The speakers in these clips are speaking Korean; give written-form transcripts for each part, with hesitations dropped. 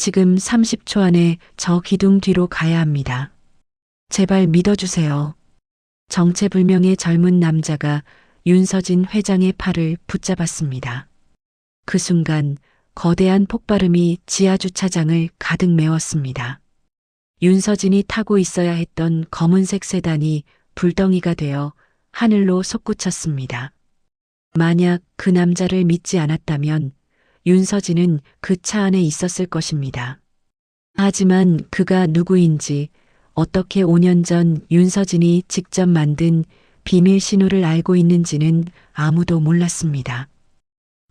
지금 30초 안에 저 기둥 뒤로 가야 합니다. 제발 믿어주세요. 정체불명의 젊은 남자가 윤서진 회장의 팔을 붙잡았습니다. 그 순간 거대한 폭발음이 지하주차장을 가득 메웠습니다. 윤서진이 타고 있어야 했던 검은색 세단이 불덩이가 되어 하늘로 솟구쳤습니다. 만약 그 남자를 믿지 않았다면 윤서진은 그 차 안에 있었을 것입니다. 하지만 그가 누구인지, 어떻게 5년 전 윤서진이 직접 만든 비밀 신호를 알고 있는지는 아무도 몰랐습니다.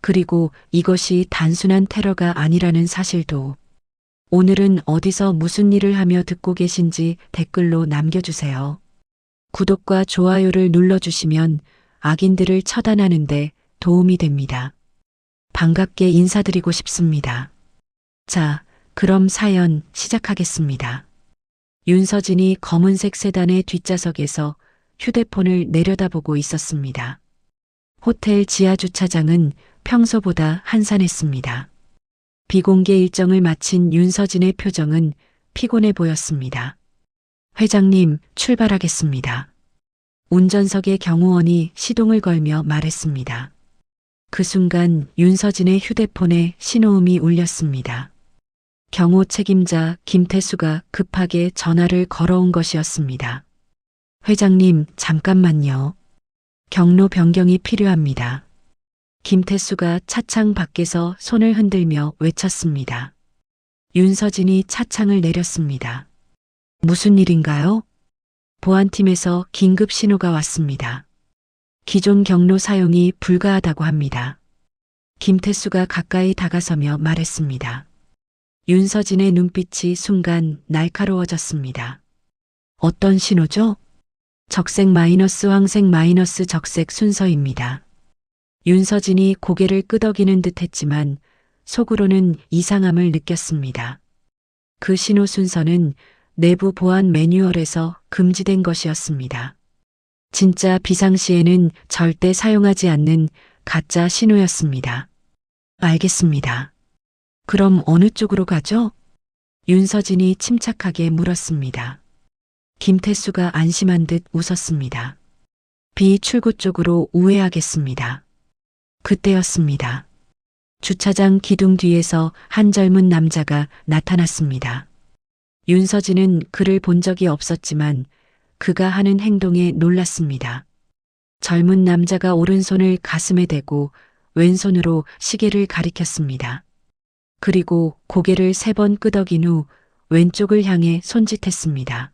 그리고 이것이 단순한 테러가 아니라는 사실도. 오늘은 어디서 무슨 일을 하며 듣고 계신지 댓글로 남겨주세요. 구독과 좋아요를 눌러주시면 악인들을 처단하는 데 도움이 됩니다. 반갑게 인사드리고 싶습니다. 자, 그럼 사연 시작하겠습니다. 윤서진이 검은색 세단의 뒷좌석에서 휴대폰을 내려다보고 있었습니다. 호텔 지하주차장은 평소보다 한산했습니다. 비공개 일정을 마친 윤서진의 표정은 피곤해 보였습니다. 회장님, 출발하겠습니다. 운전석의 경호원이 시동을 걸며 말했습니다. 그 순간 윤서진의 휴대폰에 신호음이 울렸습니다. 경호 책임자 김태수가 급하게 전화를 걸어온 것이었습니다. 회장님, 잠깐만요. 경로 변경이 필요합니다. 김태수가 차창 밖에서 손을 흔들며 외쳤습니다. 윤서진이 차창을 내렸습니다. 무슨 일인가요? 보안팀에서 긴급 신호가 왔습니다. 기존 경로 사용이 불가하다고 합니다. 김태수가 가까이 다가서며 말했습니다. 윤서진의 눈빛이 순간 날카로워졌습니다. 어떤 신호죠? 적색 마이너스 황색 마이너스 적색 순서입니다. 윤서진이 고개를 끄덕이는 듯 했지만 속으로는 이상함을 느꼈습니다. 그 신호 순서는 내부 보안 매뉴얼에서 금지된 것이었습니다. 진짜 비상시에는 절대 사용하지 않는 가짜 신호였습니다. 알겠습니다. 그럼 어느 쪽으로 가죠? 윤서진이 침착하게 물었습니다. 김태수가 안심한 듯 웃었습니다. B 출구 쪽으로 우회하겠습니다. 그때였습니다. 주차장 기둥 뒤에서 한 젊은 남자가 나타났습니다. 윤서진은 그를 본 적이 없었지만 그가 하는 행동에 놀랐습니다. 젊은 남자가 오른손을 가슴에 대고 왼손으로 시계를 가리켰습니다. 그리고 고개를 3번 끄덕인 후 왼쪽을 향해 손짓했습니다.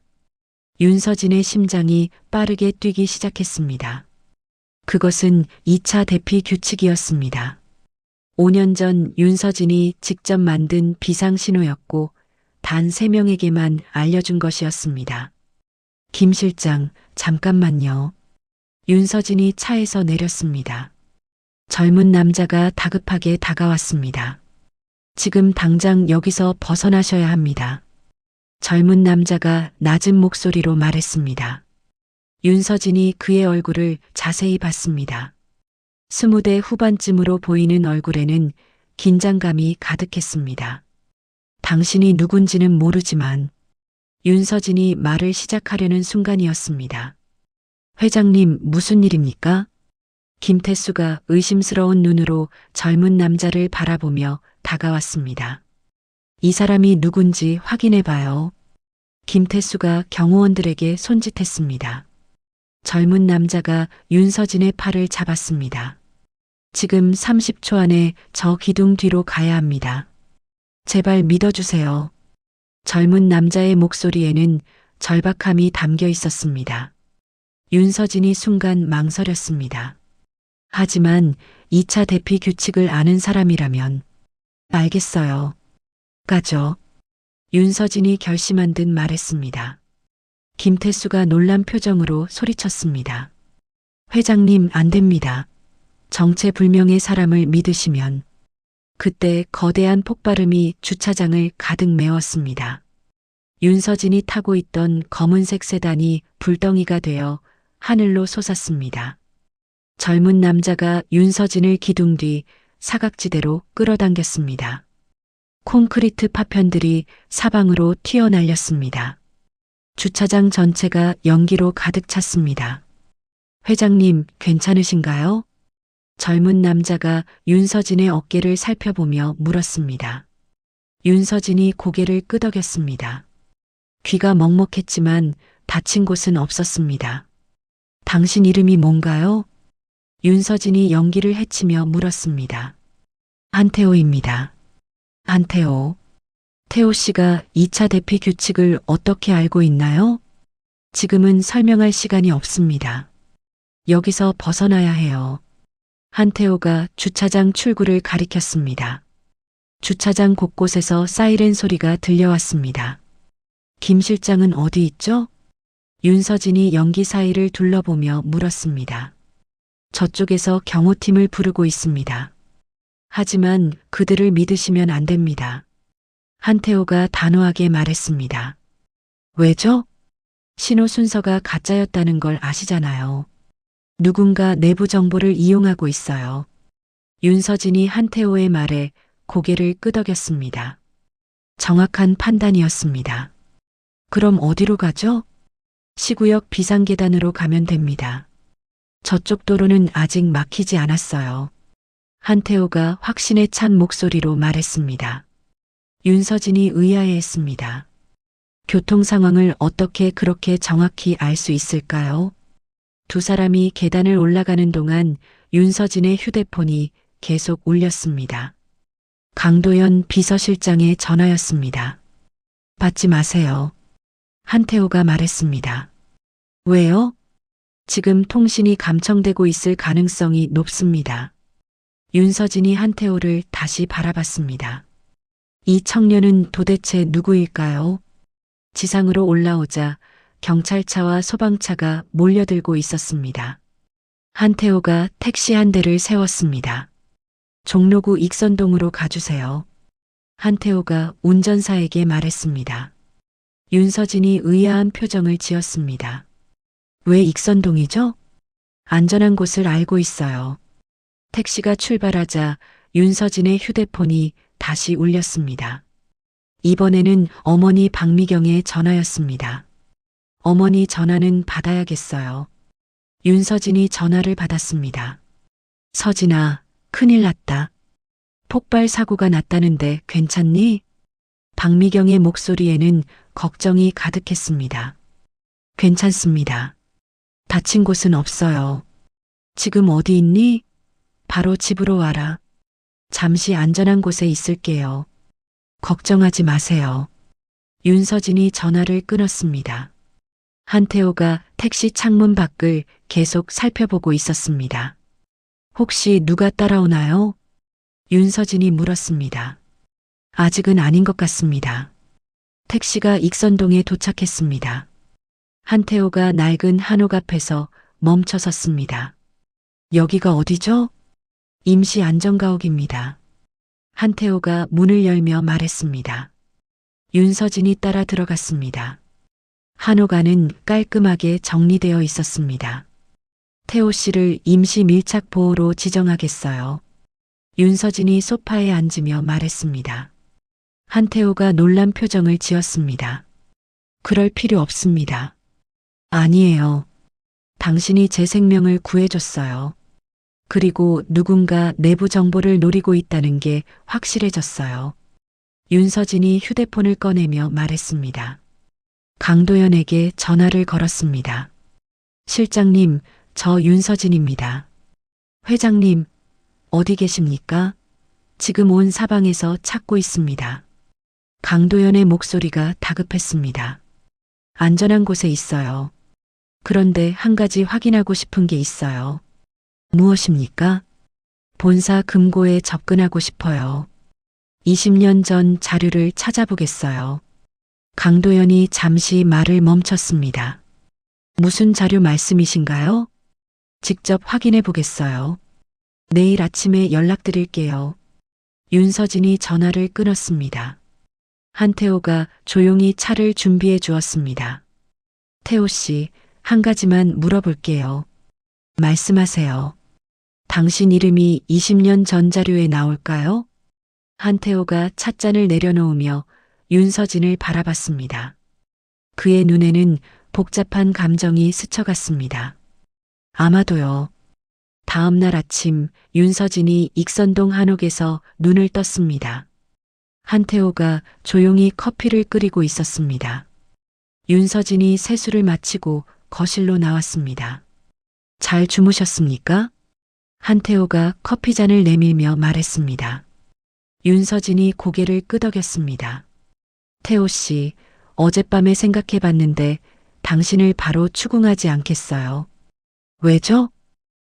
윤서진의 심장이 빠르게 뛰기 시작했습니다. 그것은 2차 대피 규칙이었습니다. 5년 전 윤서진이 직접 만든 비상신호였고 단 3명에게만 알려준 것이었습니다. 김 실장, 잠깐만요. 윤서진이 차에서 내렸습니다. 젊은 남자가 다급하게 다가왔습니다. 지금 당장 여기서 벗어나셔야 합니다. 젊은 남자가 낮은 목소리로 말했습니다. 윤서진이 그의 얼굴을 자세히 봤습니다. 20대 후반쯤으로 보이는 얼굴에는 긴장감이 가득했습니다. 당신이 누군지는 모르지만. 윤서진이 말을 시작하려는 순간이었습니다. 회장님, 무슨 일입니까? 김태수가 의심스러운 눈으로 젊은 남자를 바라보며 다가왔습니다. 이 사람이 누군지 확인해 봐요. 김태수가 경호원들에게 손짓했습니다. 젊은 남자가 윤서진의 팔을 잡았습니다. 지금 30초 안에 저 기둥 뒤로 가야 합니다. 제발 믿어주세요. 젊은 남자의 목소리에는 절박함이 담겨 있었습니다. 윤서진이 순간 망설였습니다. 하지만 2차 대피 규칙을 아는 사람이라면. 알겠어요. 가죠. 윤서진이 결심한 듯 말했습니다. 김태수가 놀란 표정으로 소리쳤습니다. 회장님, 안 됩니다. 정체불명의 사람을 믿으시면. 그때 거대한 폭발음이 주차장을 가득 메웠습니다. 윤서진이 타고 있던 검은색 세단이 불덩이가 되어 하늘로 솟았습니다. 젊은 남자가 윤서진을 기둥 뒤 사각지대로 끌어당겼습니다. 콘크리트 파편들이 사방으로 튀어날렸습니다. 주차장 전체가 연기로 가득 찼습니다. 회장님, 괜찮으신가요? 젊은 남자가 윤서진의 어깨를 살펴보며 물었습니다. 윤서진이 고개를 끄덕였습니다. 귀가 먹먹했지만 다친 곳은 없었습니다. 당신 이름이 뭔가요? 윤서진이 연기를 헤치며 물었습니다. 한태호입니다. 한태호. 태호 씨가 2차 대피 규칙을 어떻게 알고 있나요? 지금은 설명할 시간이 없습니다. 여기서 벗어나야 해요. 한태호가 주차장 출구를 가리켰습니다. 주차장 곳곳에서 사이렌 소리가 들려왔습니다. 김 실장은 어디 있죠? 윤서진이 연기 사이를 둘러보며 물었습니다. 저쪽에서 경호팀을 부르고 있습니다. 하지만 그들을 믿으시면 안 됩니다. 한태호가 단호하게 말했습니다. 왜죠? 신호 순서가 가짜였다는 걸 아시잖아요. 누군가 내부 정보를 이용하고 있어요. 윤서진이 한태호의 말에 고개를 끄덕였습니다. 정확한 판단이었습니다. 그럼 어디로 가죠? 시구역 비상계단으로 가면 됩니다. 저쪽 도로는 아직 막히지 않았어요. 한태호가 확신에 찬 목소리로 말했습니다. 윤서진이 의아해했습니다. 교통 상황을 어떻게 그렇게 정확히 알 수 있을까요? 두 사람이 계단을 올라가는 동안 윤서진의 휴대폰이 계속 울렸습니다. 강도연 비서실장의 전화였습니다. 받지 마세요. 한태호가 말했습니다. 왜요? 지금 통신이 감청되고 있을 가능성이 높습니다. 윤서진이 한태호를 다시 바라봤습니다. 이 청년은 도대체 누구일까요? 지상으로 올라오자 경찰차와 소방차가 몰려들고 있었습니다. 한태호가 택시 한 대를 세웠습니다. 종로구 익선동으로 가주세요. 한태호가 운전사에게 말했습니다. 윤서진이 의아한 표정을 지었습니다. 왜 익선동이죠? 안전한 곳을 알고 있어요. 택시가 출발하자 윤서진의 휴대폰이 다시 울렸습니다. 이번에는 어머니 박미경의 전화였습니다. 어머니 전화는 받아야겠어요. 윤서진이 전화를 받았습니다. 서진아, 큰일 났다. 폭발 사고가 났다는데 괜찮니? 박미경의 목소리에는 걱정이 가득했습니다. 괜찮습니다. 다친 곳은 없어요. 지금 어디 있니? 바로 집으로 와라. 잠시 안전한 곳에 있을게요. 걱정하지 마세요. 윤서진이 전화를 끊었습니다. 한태호가 택시 창문 밖을 계속 살펴보고 있었습니다. 혹시 누가 따라오나요? 윤서진이 물었습니다. 아직은 아닌 것 같습니다. 택시가 익선동에 도착했습니다. 한태호가 낡은 한옥 앞에서 멈춰 섰습니다. 여기가 어디죠? 임시 안전가옥입니다. 한태호가 문을 열며 말했습니다. 윤서진이 따라 들어갔습니다. 한옥 안은 깔끔하게 정리되어 있었습니다. 태호 씨를 임시 밀착 보호로 지정하겠어요. 윤서진이 소파에 앉으며 말했습니다. 한태호가 놀란 표정을 지었습니다. 그럴 필요 없습니다. 아니에요. 당신이 제 생명을 구해줬어요. 그리고 누군가 내부 정보를 노리고 있다는 게 확실해졌어요. 윤서진이 휴대폰을 꺼내며 말했습니다. 강도연에게 전화를 걸었습니다. 실장님, 저 윤서진입니다. 회장님, 어디 계십니까? 지금 온 사방에서 찾고 있습니다. 강도연의 목소리가 다급했습니다. 안전한 곳에 있어요. 그런데 한 가지 확인하고 싶은 게 있어요. 무엇입니까? 본사 금고에 접근하고 싶어요. 20년 전 자료를 찾아보겠어요. 강도연이 잠시 말을 멈췄습니다. 무슨 자료 말씀이신가요? 직접 확인해 보겠어요. 내일 아침에 연락드릴게요. 윤서진이 전화를 끊었습니다. 한태호가 조용히 차를 준비해 주었습니다. 태호 씨, 한 가지만 물어볼게요. 말씀하세요. 당신 이름이 20년 전 자료에 나올까요? 한태호가 찻잔을 내려놓으며 윤서진을 바라봤습니다. 그의 눈에는 복잡한 감정이 스쳐갔습니다. 아마도요. 다음 날 아침 윤서진이 익선동 한옥에서 눈을 떴습니다. 한태호가 조용히 커피를 끓이고 있었습니다. 윤서진이 세수를 마치고 거실로 나왔습니다. 잘 주무셨습니까? 한태호가 커피잔을 내밀며 말했습니다. 윤서진이 고개를 끄덕였습니다. 태호 씨, 어젯밤에 생각해 봤는데 당신을 바로 추궁하지 않겠어요. 왜죠?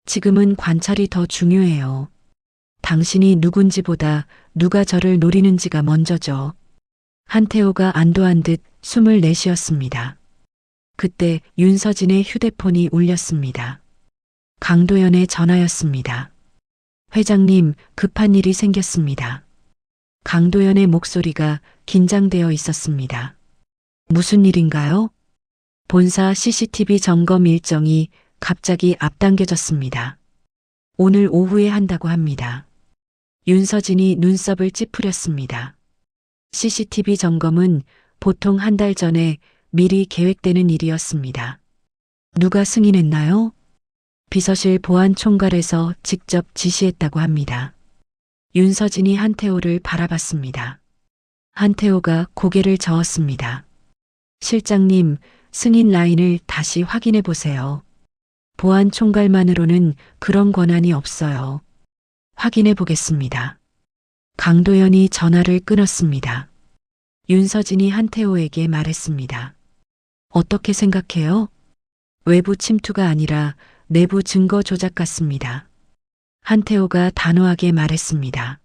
지금은 관찰이 더 중요해요. 당신이 누군지보다 누가 저를 노리는지가 먼저죠. 한태호가 안도한 듯 숨을 내쉬었습니다. 그때 윤서진의 휴대폰이 울렸습니다. 강도연의 전화였습니다. 회장님, 급한 일이 생겼습니다. 강도연의 목소리가 긴장되어 있었습니다. 무슨 일인가요? 본사 CCTV 점검 일정이 갑자기 앞당겨졌습니다. 오늘 오후에 한다고 합니다. 윤서진이 눈썹을 찌푸렸습니다. CCTV 점검은 보통 한 달 전에 미리 계획되는 일이었습니다. 누가 승인했나요? 비서실 보안총괄에서 직접 지시했다고 합니다. 윤서진이 한태호를 바라봤습니다. 한태호가 고개를 저었습니다. 실장님, 승인 라인을 다시 확인해 보세요. 보안총괄만으로는 그런 권한이 없어요. 확인해 보겠습니다. 강도연이 전화를 끊었습니다. 윤서진이 한태호에게 말했습니다. 어떻게 생각해요? 외부 침투가 아니라 내부 증거 조작 같습니다. 한태호가 단호하게 말했습니다.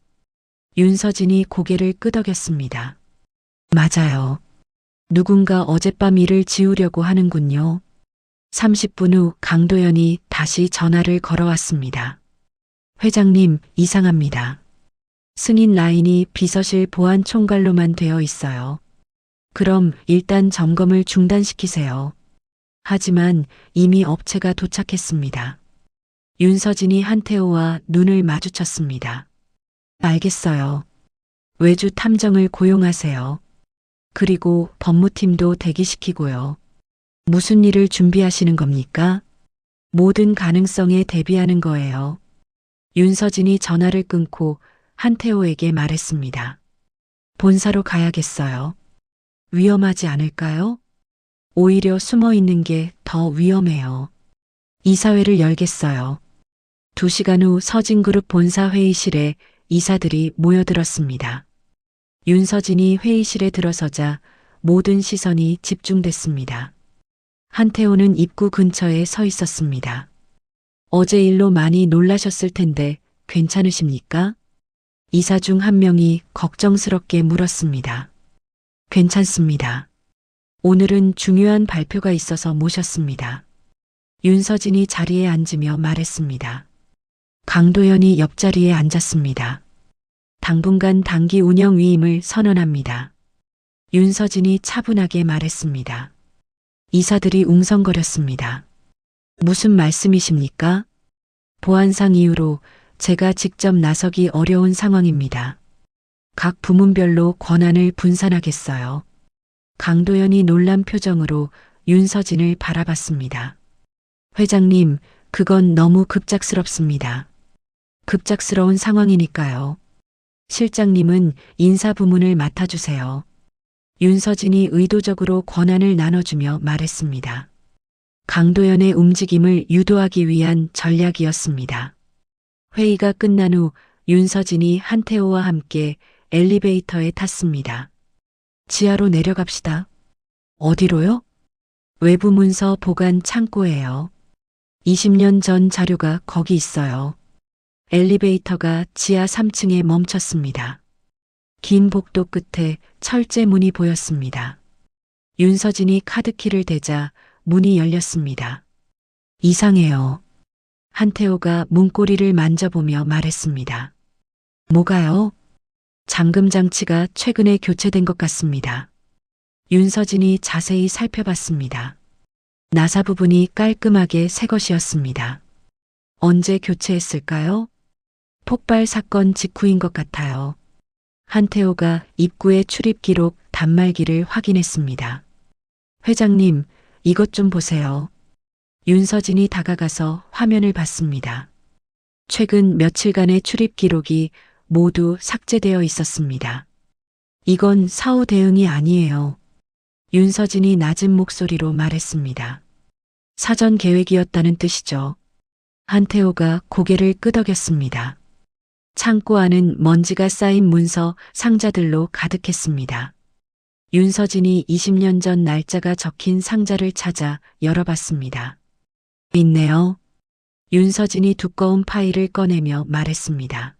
윤서진이 고개를 끄덕였습니다. 맞아요. 누군가 어젯밤 일을 지우려고 하는군요. 30분 후 강도연이 다시 전화를 걸어왔습니다. 회장님, 이상합니다. 승인 라인이 비서실 보안 총괄로만 되어 있어요. 그럼 일단 점검을 중단시키세요. 하지만 이미 업체가 도착했습니다. 윤서진이 한태호와 눈을 마주쳤습니다. 알겠어요. 외주 탐정을 고용하세요. 그리고 법무팀도 대기시키고요. 무슨 일을 준비하시는 겁니까? 모든 가능성에 대비하는 거예요. 윤서진이 전화를 끊고 한태호에게 말했습니다. 본사로 가야겠어요. 위험하지 않을까요? 오히려 숨어 있는 게 더 위험해요. 이사회를 열겠어요. 2시간 후 서진그룹 본사 회의실에 이사들이 모여들었습니다. 윤서진이 회의실에 들어서자 모든 시선이 집중됐습니다. 한태호는 입구 근처에 서 있었습니다. 어제 일로 많이 놀라셨을 텐데 괜찮으십니까? 이사 중 한 명이 걱정스럽게 물었습니다. 괜찮습니다. 오늘은 중요한 발표가 있어서 모셨습니다. 윤서진이 자리에 앉으며 말했습니다. 강도연이 옆자리에 앉았습니다. 당분간 단기 운영 위임을 선언합니다. 윤서진이 차분하게 말했습니다. 이사들이 웅성거렸습니다. 무슨 말씀이십니까? 보안상 이유로 제가 직접 나서기 어려운 상황입니다. 각 부문별로 권한을 분산하겠어요. 강도연이 놀란 표정으로 윤서진을 바라봤습니다. 회장님, 그건 너무 급작스럽습니다. 급작스러운 상황이니까요. 실장님은 인사부문을 맡아주세요. 윤서진이 의도적으로 권한을 나눠주며 말했습니다. 강도연의 움직임을 유도하기 위한 전략이었습니다. 회의가 끝난 후 윤서진이 한태호와 함께 엘리베이터에 탔습니다. 지하로 내려갑시다. 어디로요? 외부 문서 보관 창고예요. 20년 전 자료가 거기 있어요. 엘리베이터가 지하 3층에 멈췄습니다. 긴 복도 끝에 철제 문이 보였습니다. 윤서진이 카드키를 대자 문이 열렸습니다. 이상해요. 한태호가 문고리를 만져보며 말했습니다. 뭐가요? 잠금 장치가 최근에 교체된 것 같습니다. 윤서진이 자세히 살펴봤습니다. 나사 부분이 깔끔하게 새 것이었습니다. 언제 교체했을까요? 폭발 사건 직후인 것 같아요. 한태호가 입구의 출입 기록 단말기를 확인했습니다. 회장님, 이것 좀 보세요. 윤서진이 다가가서 화면을 봤습니다. 최근 며칠간의 출입 기록이 모두 삭제되어 있었습니다. 이건 사후 대응이 아니에요. 윤서진이 낮은 목소리로 말했습니다. 사전 계획이었다는 뜻이죠. 한태호가 고개를 끄덕였습니다. 창고 안은 먼지가 쌓인 문서, 상자들로 가득했습니다. 윤서진이 20년 전 날짜가 적힌 상자를 찾아 열어봤습니다. 있네요. 윤서진이 두꺼운 파일을 꺼내며 말했습니다.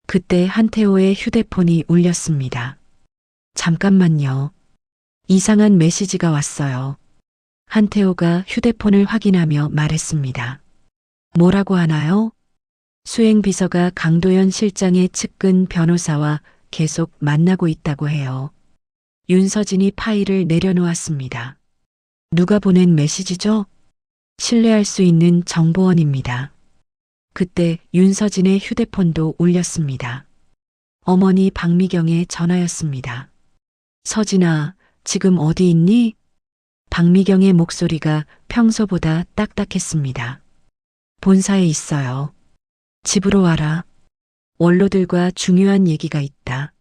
그때 한태호의 휴대폰이 울렸습니다. 잠깐만요. 이상한 메시지가 왔어요. 한태호가 휴대폰을 확인하며 말했습니다. 뭐라고 하나요? 수행비서가 강도연 실장의 측근 변호사와 계속 만나고 있다고 해요. 윤서진이 파일을 내려놓았습니다. 누가 보낸 메시지죠? 신뢰할 수 있는 정보원입니다. 그때 윤서진의 휴대폰도 울렸습니다. 어머니 박미경의 전화였습니다. 서진아, 지금 어디 있니? 박미경의 목소리가 평소보다 딱딱했습니다. 본사에 있어요. 집으로 와라. 원로들과 중요한 얘기가 있다.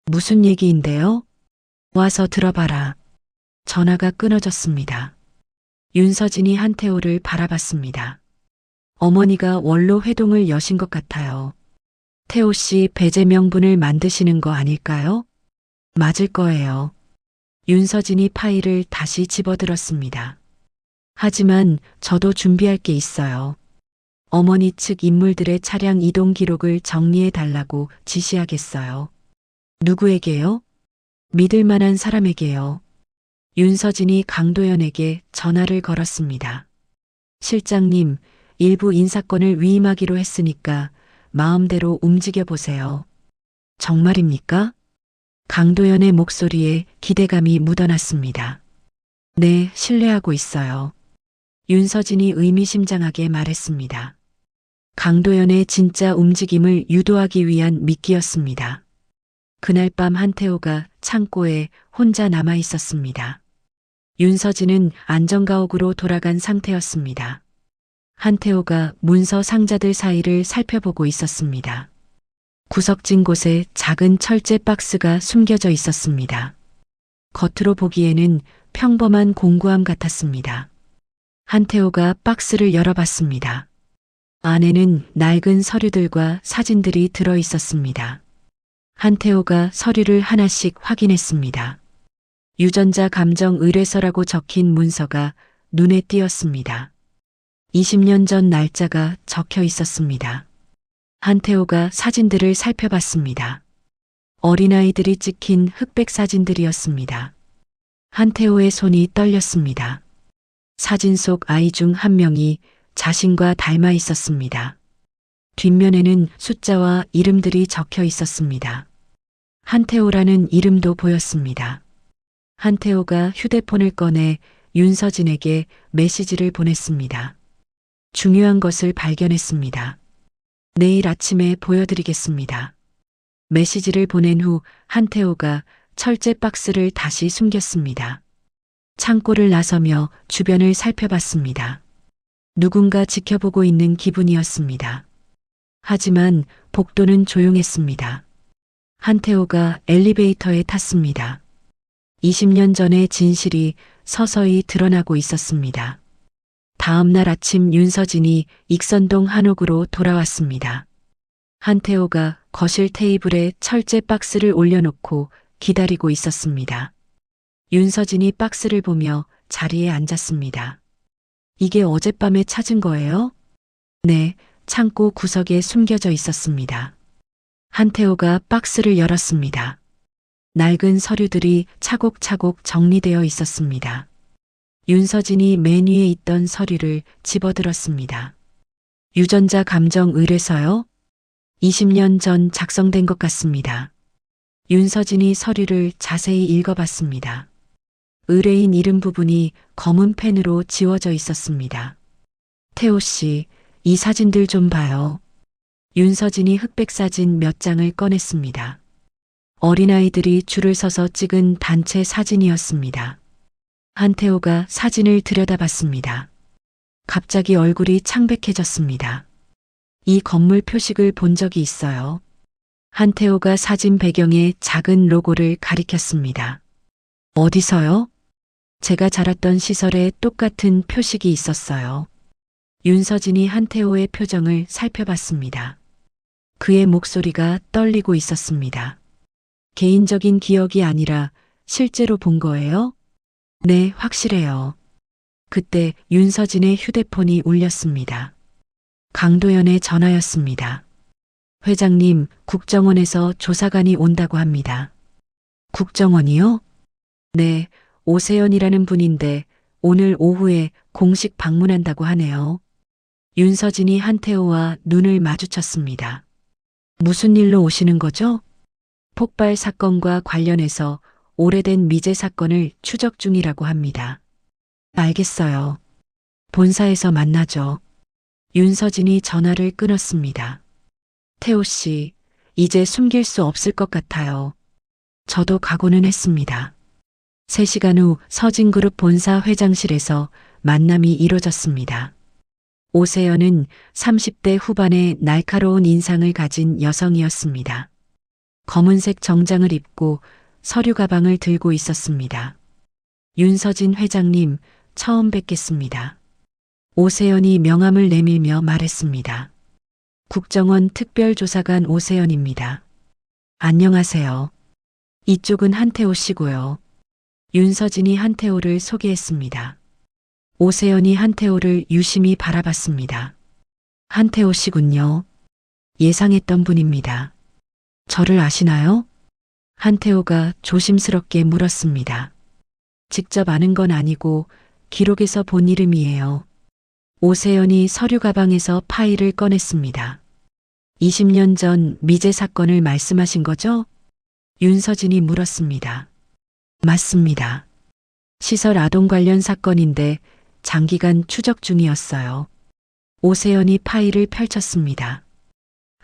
무슨 얘기인데요? 와서 들어봐라. 전화가 끊어졌습니다. 윤서진이 한태호를 바라봤습니다. 어머니가 원로 회동을 여신 것 같아요. 태호 씨 배제 명분을 만드시는 거 아닐까요? 맞을 거예요. 윤서진이 파일을 다시 집어들었습니다. 하지만 저도 준비할 게 있어요. 어머니 측 인물들의 차량 이동 기록을 정리해 달라고 지시하겠어요. 누구에게요? 믿을 만한 사람에게요. 윤서진이 강도연에게 전화를 걸었습니다. 실장님, 일부 인사권을 위임하기로 했으니까 마음대로 움직여 보세요. 정말입니까? 강도연의 목소리에 기대감이 묻어났습니다. 네, 신뢰하고 있어요. 윤서진이 의미심장하게 말했습니다. 강도연의 진짜 움직임을 유도하기 위한 미끼였습니다. 그날 밤 한태호가 창고에 혼자 남아 있었습니다. 윤서진은 안전가옥으로 돌아간 상태였습니다. 한태호가 문서 상자들 사이를 살펴보고 있었습니다. 구석진 곳에 작은 철제 박스가 숨겨져 있었습니다. 겉으로 보기에는 평범한 공구함 같았습니다. 한태호가 박스를 열어봤습니다. 안에는 낡은 서류들과 사진들이 들어 있었습니다. 한태호가 서류를 하나씩 확인했습니다. 유전자 감정 의뢰서라고 적힌 문서가 눈에 띄었습니다. 20년 전 날짜가 적혀 있었습니다. 한태호가 사진들을 살펴봤습니다. 어린아이들이 찍힌 흑백 사진들이었습니다. 한태호의 손이 떨렸습니다. 사진 속 아이 중 한 명이 자신과 닮아 있었습니다. 뒷면에는 숫자와 이름들이 적혀 있었습니다. 한태호라는 이름도 보였습니다. 한태호가 휴대폰을 꺼내 윤서진에게 메시지를 보냈습니다. 중요한 것을 발견했습니다. 내일 아침에 보여드리겠습니다. 메시지를 보낸 후 한태호가 철제 박스를 다시 숨겼습니다. 창고를 나서며 주변을 살펴봤습니다. 누군가 지켜보고 있는 기분이었습니다. 하지만 복도는 조용했습니다. 한태호가 엘리베이터에 탔습니다. 20년 전의 진실이 서서히 드러나고 있었습니다. 다음 날 아침 윤서진이 익선동 한옥으로 돌아왔습니다. 한태호가 거실 테이블에 철제 박스를 올려놓고 기다리고 있었습니다. 윤서진이 박스를 보며 자리에 앉았습니다. 이게 어젯밤에 찾은 거예요? 네, 창고 구석에 숨겨져 있었습니다. 한태호가 박스를 열었습니다. 낡은 서류들이 차곡차곡 정리되어 있었습니다. 윤서진이 맨 위에 있던 서류를 집어들었습니다. 유전자 감정 의뢰서요? 20년 전 작성된 것 같습니다. 윤서진이 서류를 자세히 읽어봤습니다. 의뢰인 이름 부분이 검은 펜으로 지워져 있었습니다. 태호 씨, 이 사진들 좀 봐요. 윤서진이 흑백 사진 몇 장을 꺼냈습니다. 어린아이들이 줄을 서서 찍은 단체 사진이었습니다. 한태호가 사진을 들여다봤습니다. 갑자기 얼굴이 창백해졌습니다. 이 건물 표식을 본 적이 있어요. 한태호가 사진 배경에 작은 로고를 가리켰습니다. 어디서요? 제가 자랐던 시설에 똑같은 표식이 있었어요. 윤서진이 한태호의 표정을 살펴봤습니다. 그의 목소리가 떨리고 있었습니다. 개인적인 기억이 아니라 실제로 본 거예요? 네, 확실해요. 그때 윤서진의 휴대폰이 울렸습니다. 강도연의 전화였습니다. 회장님, 국정원에서 조사관이 온다고 합니다. 국정원이요? 네, 오세연이라는 분인데 오늘 오후에 공식 방문한다고 하네요. 윤서진이 한태호와 눈을 마주쳤습니다. 무슨 일로 오시는 거죠? 폭발 사건과 관련해서 오래된 미제 사건을 추적 중이라고 합니다. 알겠어요. 본사에서 만나죠. 윤서진이 전화를 끊었습니다. 태호 씨, 이제 숨길 수 없을 것 같아요. 저도 각오는 했습니다. 3시간 후 서진그룹 본사 회장실에서 만남이 이뤄졌습니다. 오세연은 30대 후반의 날카로운 인상을 가진 여성이었습니다. 검은색 정장을 입고 서류 가방을 들고 있었습니다. 윤서진 회장님, 처음 뵙겠습니다. 오세연이 명함을 내밀며 말했습니다. 국정원 특별조사관 오세연입니다. 안녕하세요. 이쪽은 한태호 씨고요. 윤서진이 한태호를 소개했습니다. 오세연이 한태호를 유심히 바라봤습니다. 한태호 씨군요. 예상했던 분입니다. 저를 아시나요? 한태호가 조심스럽게 물었습니다. 직접 아는 건 아니고 기록에서 본 이름이에요. 오세연이 서류 가방에서 파일을 꺼냈습니다. 20년 전 미제 사건을 말씀하신 거죠? 윤서진이 물었습니다. 맞습니다. 시설 아동 관련 사건인데 장기간 추적 중이었어요. 오세연이 파일을 펼쳤습니다.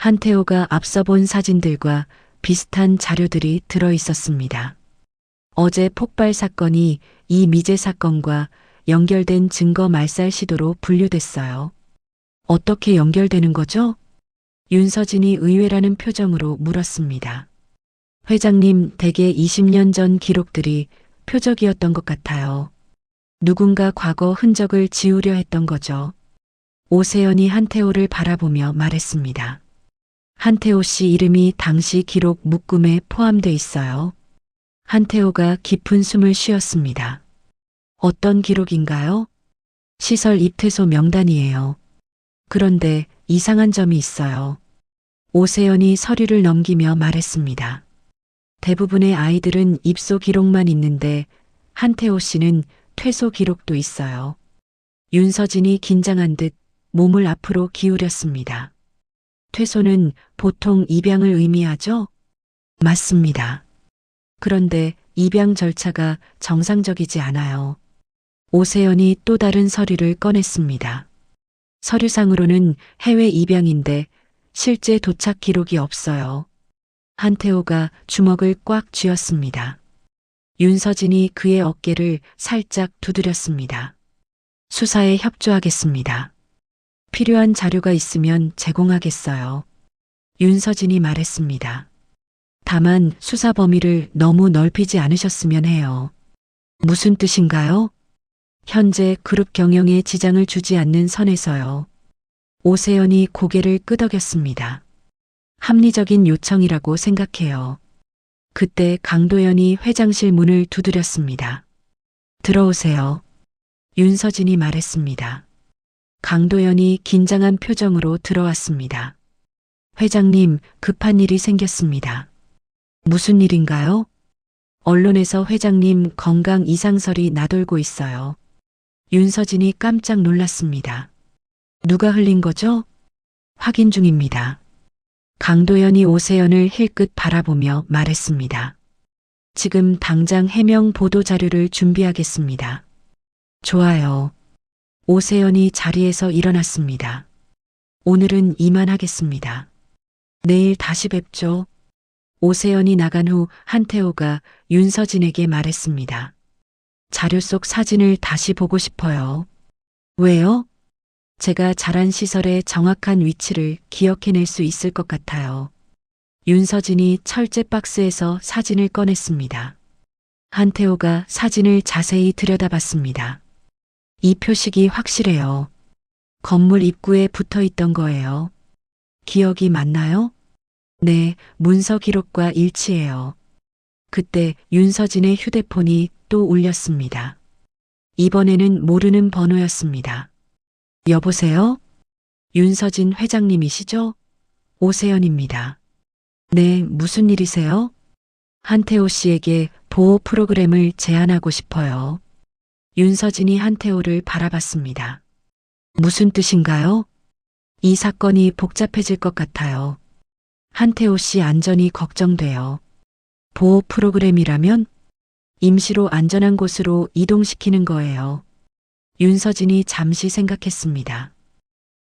한태호가 앞서 본 사진들과 비슷한 자료들이 들어 있었습니다. 어제 폭발 사건이 이 미제 사건과 연결된 증거 말살 시도로 분류됐어요. 어떻게 연결되는 거죠? 윤서진이 의외라는 표정으로 물었습니다. 회장님, 대개 20년 전 기록들이 표적이었던 것 같아요. 누군가 과거 흔적을 지우려 했던 거죠. 오세연이 한태호를 바라보며 말했습니다. 한태호 씨 이름이 당시 기록 묶음에 포함돼 있어요. 한태호가 깊은 숨을 쉬었습니다. 어떤 기록인가요? 시설 입퇴소 명단이에요. 그런데 이상한 점이 있어요. 오세연이 서류를 넘기며 말했습니다. 대부분의 아이들은 입소 기록만 있는데 한태호 씨는 퇴소 기록도 있어요. 윤서진이 긴장한 듯 몸을 앞으로 기울였습니다. 퇴소는 보통 입양을 의미하죠? 맞습니다. 그런데 입양 절차가 정상적이지 않아요. 오세연이 또 다른 서류를 꺼냈습니다. 서류상으로는 해외 입양인데 실제 도착 기록이 없어요. 한태호가 주먹을 꽉 쥐었습니다. 윤서진이 그의 어깨를 살짝 두드렸습니다. 수사에 협조하겠습니다. 필요한 자료가 있으면 제공하겠어요. 윤서진이 말했습니다. 다만 수사 범위를 너무 넓히지 않으셨으면 해요. 무슨 뜻인가요? 현재 그룹 경영에 지장을 주지 않는 선에서요. 오세연이 고개를 끄덕였습니다. 합리적인 요청이라고 생각해요. 그때 강도연이 회장실 문을 두드렸습니다. 들어오세요. 윤서진이 말했습니다. 강도연이 긴장한 표정으로 들어왔습니다. 회장님, 급한 일이 생겼습니다. 무슨 일인가요? 언론에서 회장님 건강 이상설이 나돌고 있어요. 윤서진이 깜짝 놀랐습니다. 누가 흘린 거죠? 확인 중입니다. 강도연이 오세연을 힐끗 바라보며 말했습니다. 지금 당장 해명 보도 자료를 준비하겠습니다. 좋아요. 오세연이 자리에서 일어났습니다. 오늘은 이만하겠습니다. 내일 다시 뵙죠. 오세연이 나간 후 한태호가 윤서진에게 말했습니다. 자료 속 사진을 다시 보고 싶어요. 왜요? 제가 자란 시설의 정확한 위치를 기억해낼 수 있을 것 같아요. 윤서진이 철제 박스에서 사진을 꺼냈습니다. 한태호가 사진을 자세히 들여다봤습니다. 이 표식이 확실해요. 건물 입구에 붙어 있던 거예요. 기억이 맞나요? 네, 문서 기록과 일치해요. 그때 윤서진의 휴대폰이 또 울렸습니다. 이번에는 모르는 번호였습니다. 여보세요? 윤서진 회장님이시죠? 오세연입니다. 네, 무슨 일이세요? 한태호 씨에게 보호 프로그램을 제안하고 싶어요. 윤서진이 한태호를 바라봤습니다. 무슨 뜻인가요? 이 사건이 복잡해질 것 같아요. 한태호 씨 안전이 걱정돼요. 보호 프로그램이라면 임시로 안전한 곳으로 이동시키는 거예요. 윤서진이 잠시 생각했습니다.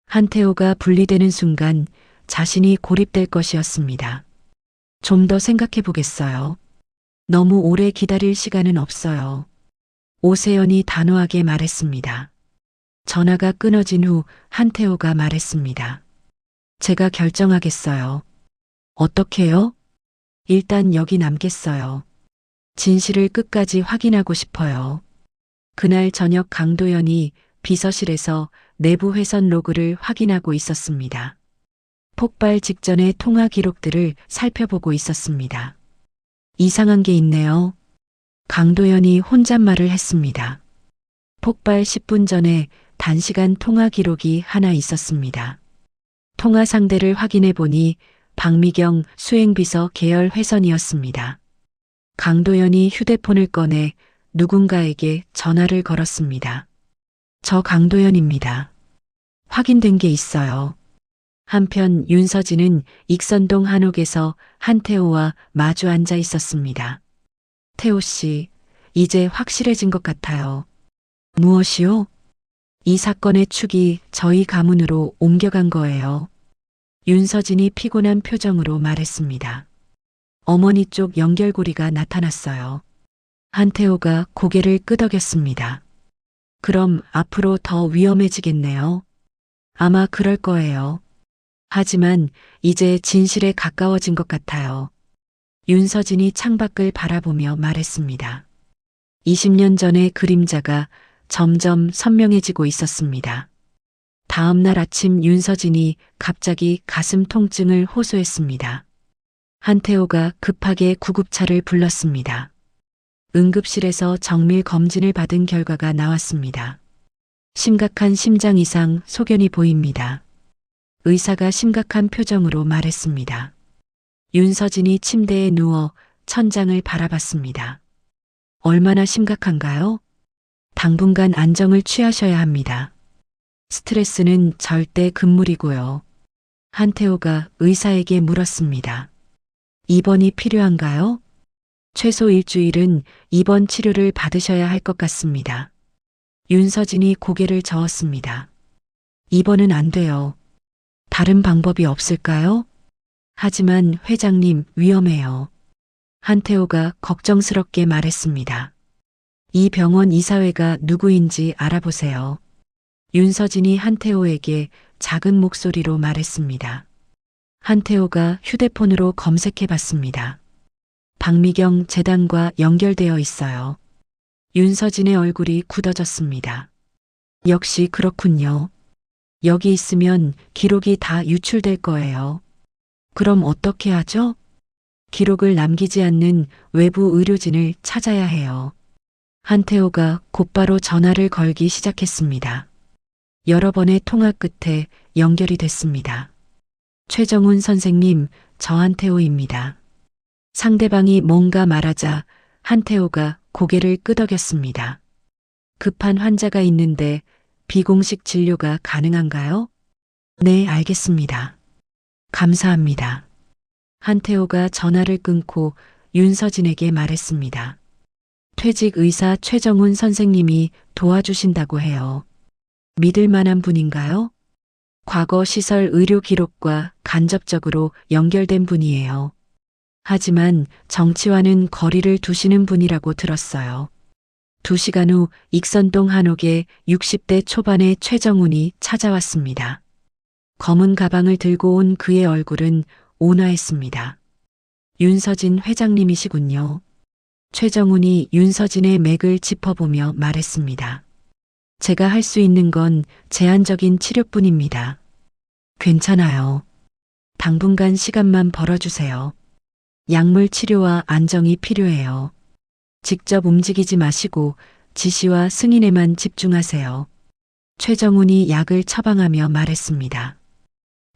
한태호가 분리되는 순간 자신이 고립될 것이었습니다. 좀 더 생각해 보겠어요. 너무 오래 기다릴 시간은 없어요. 오세연이 단호하게 말했습니다. 전화가 끊어진 후 한태호가 말했습니다. 제가 결정하겠어요. 어떻게요? 일단 여기 남겠어요. 진실을 끝까지 확인하고 싶어요. 그날 저녁 강도연이 비서실에서 내부 회선 로그를 확인하고 있었습니다. 폭발 직전의 통화 기록들을 살펴보고 있었습니다. 이상한 게 있네요. 강도연이 혼잣말을 했습니다. 폭발 10분 전에 단시간 통화 기록이 하나 있었습니다. 통화 상대를 확인해 보니 박미경 수행비서 계열 회선이었습니다. 강도연이 휴대폰을 꺼내 누군가에게 전화를 걸었습니다. 저 강도연입니다. 확인된 게 있어요. 한편 윤서진은 익선동 한옥에서 한태호와 마주 앉아 있었습니다. 태호 씨, 이제 확실해진 것 같아요. 무엇이요? 이 사건의 축이 저희 가문으로 옮겨간 거예요. 윤서진이 피곤한 표정으로 말했습니다. 어머니 쪽 연결고리가 나타났어요. 한태호가 고개를 끄덕였습니다. 그럼 앞으로 더 위험해지겠네요. 아마 그럴 거예요. 하지만 이제 진실에 가까워진 것 같아요. 윤서진이 창밖을 바라보며 말했습니다. 20년 전의 그림자가 점점 선명해지고 있었습니다. 다음 날 아침 윤서진이 갑자기 가슴 통증을 호소했습니다. 한태호가 급하게 구급차를 불렀습니다. 응급실에서 정밀 검진을 받은 결과가 나왔습니다. 심각한 심장 이상 소견이 보입니다. 의사가 심각한 표정으로 말했습니다. 윤서진이 침대에 누워 천장을 바라봤습니다. 얼마나 심각한가요? 당분간 안정을 취하셔야 합니다. 스트레스는 절대 금물이고요. 한태호가 의사에게 물었습니다. 입원이 필요한가요? 최소 일주일은 입원 치료를 받으셔야 할 것 같습니다. 윤서진이 고개를 저었습니다. 입원은 안 돼요. 다른 방법이 없을까요? 하지만 회장님 위험해요. 한태호가 걱정스럽게 말했습니다. 이 병원 이사회가 누구인지 알아보세요. 윤서진이 한태호에게 작은 목소리로 말했습니다. 한태호가 휴대폰으로 검색해 봤습니다. 박미경 재단과 연결되어 있어요. 윤서진의 얼굴이 굳어졌습니다. 역시 그렇군요. 여기 있으면 기록이 다 유출될 거예요. 그럼 어떻게 하죠? 기록을 남기지 않는 외부 의료진을 찾아야 해요. 한태호가 곧바로 전화를 걸기 시작했습니다. 여러 번의 통화 끝에 연결이 됐습니다. 최정훈 선생님, 저 한태호입니다. 상대방이 뭔가 말하자 한태호가 고개를 끄덕였습니다. 급한 환자가 있는데 비공식 진료가 가능한가요? 네, 알겠습니다. 감사합니다. 한태호가 전화를 끊고 윤서진에게 말했습니다. 퇴직 의사 최정훈 선생님이 도와주신다고 해요. 믿을 만한 분인가요? 과거 시설 의료 기록과 간접적으로 연결된 분이에요. 하지만 정치와는 거리를 두시는 분이라고 들었어요. 2시간 후 익선동 한옥에 60대 초반의 최정훈이 찾아왔습니다. 검은 가방을 들고 온 그의 얼굴은 온화했습니다. 윤서진 회장님이시군요. 최정훈이 윤서진의 맥을 짚어보며 말했습니다. 제가 할 수 있는 건 제한적인 치료뿐입니다. 괜찮아요. 당분간 시간만 벌어주세요. 약물 치료와 안정이 필요해요. 직접 움직이지 마시고 지시와 승인에만 집중하세요. 최정훈이 약을 처방하며 말했습니다.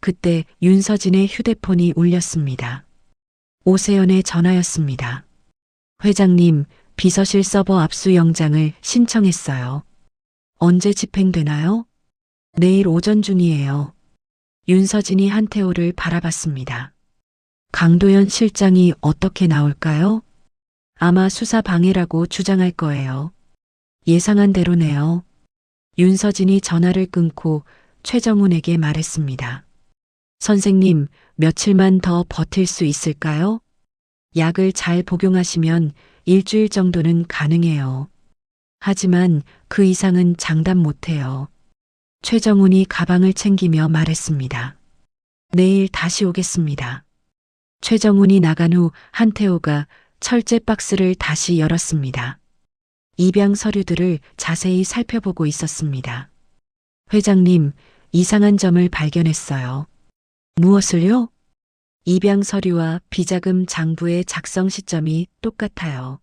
그때 윤서진의 휴대폰이 울렸습니다. 오세연의 전화였습니다. 회장님, 비서실 서버 압수 영장을 신청했어요. 언제 집행되나요? 내일 오전 중이에요. 윤서진이 한태호를 바라봤습니다. 강도현 실장이 어떻게 나올까요? 아마 수사 방해라고 주장할 거예요. 예상한 대로네요. 윤서진이 전화를 끊고 최정훈에게 말했습니다. 선생님, 며칠만 더 버틸 수 있을까요? 약을 잘 복용하시면 일주일 정도는 가능해요. 하지만 그 이상은 장담 못해요. 최정훈이 가방을 챙기며 말했습니다. 내일 다시 오겠습니다. 최정훈이 나간 후 한태호가 철제 박스를 다시 열었습니다. 입양 서류들을 자세히 살펴보고 있었습니다. 회장님, 이상한 점을 발견했어요. 무엇을요? 입양 서류와 비자금 장부의 작성 시점이 똑같아요.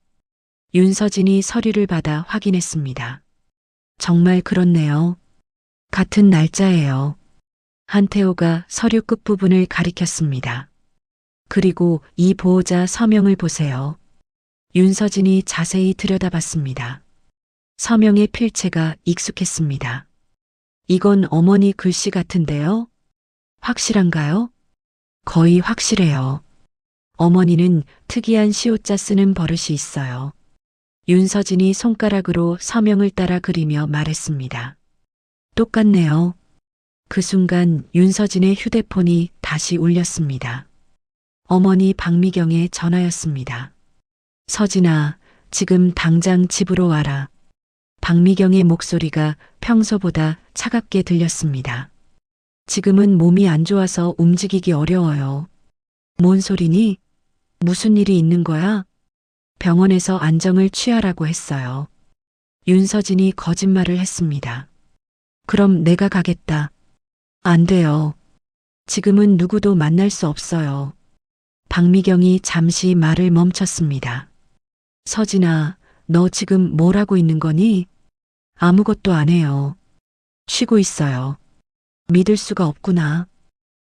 윤서진이 서류를 받아 확인했습니다. 정말 그렇네요. 같은 날짜예요. 한태호가 서류 끝부분을 가리켰습니다. 그리고 이 보호자 서명을 보세요. 윤서진이 자세히 들여다봤습니다. 서명의 필체가 익숙했습니다. 이건 어머니 글씨 같은데요? 확실한가요? 거의 확실해요. 어머니는 특이한 시옷자 쓰는 버릇이 있어요. 윤서진이 손가락으로 서명을 따라 그리며 말했습니다. 똑같네요. 그 순간 윤서진의 휴대폰이 다시 울렸습니다. 어머니 박미경의 전화였습니다. 서진아, 지금 당장 집으로 와라. 박미경의 목소리가 평소보다 차갑게 들렸습니다. 지금은 몸이 안 좋아서 움직이기 어려워요. 뭔 소리니? 무슨 일이 있는 거야? 병원에서 안정을 취하라고 했어요. 윤서진이 거짓말을 했습니다. 그럼 내가 가겠다. 안 돼요. 지금은 누구도 만날 수 없어요. 박미경이 잠시 말을 멈췄습니다. 서진아, 너 지금 뭘 하고 있는 거니? 아무것도 안 해요. 쉬고 있어요. 믿을 수가 없구나.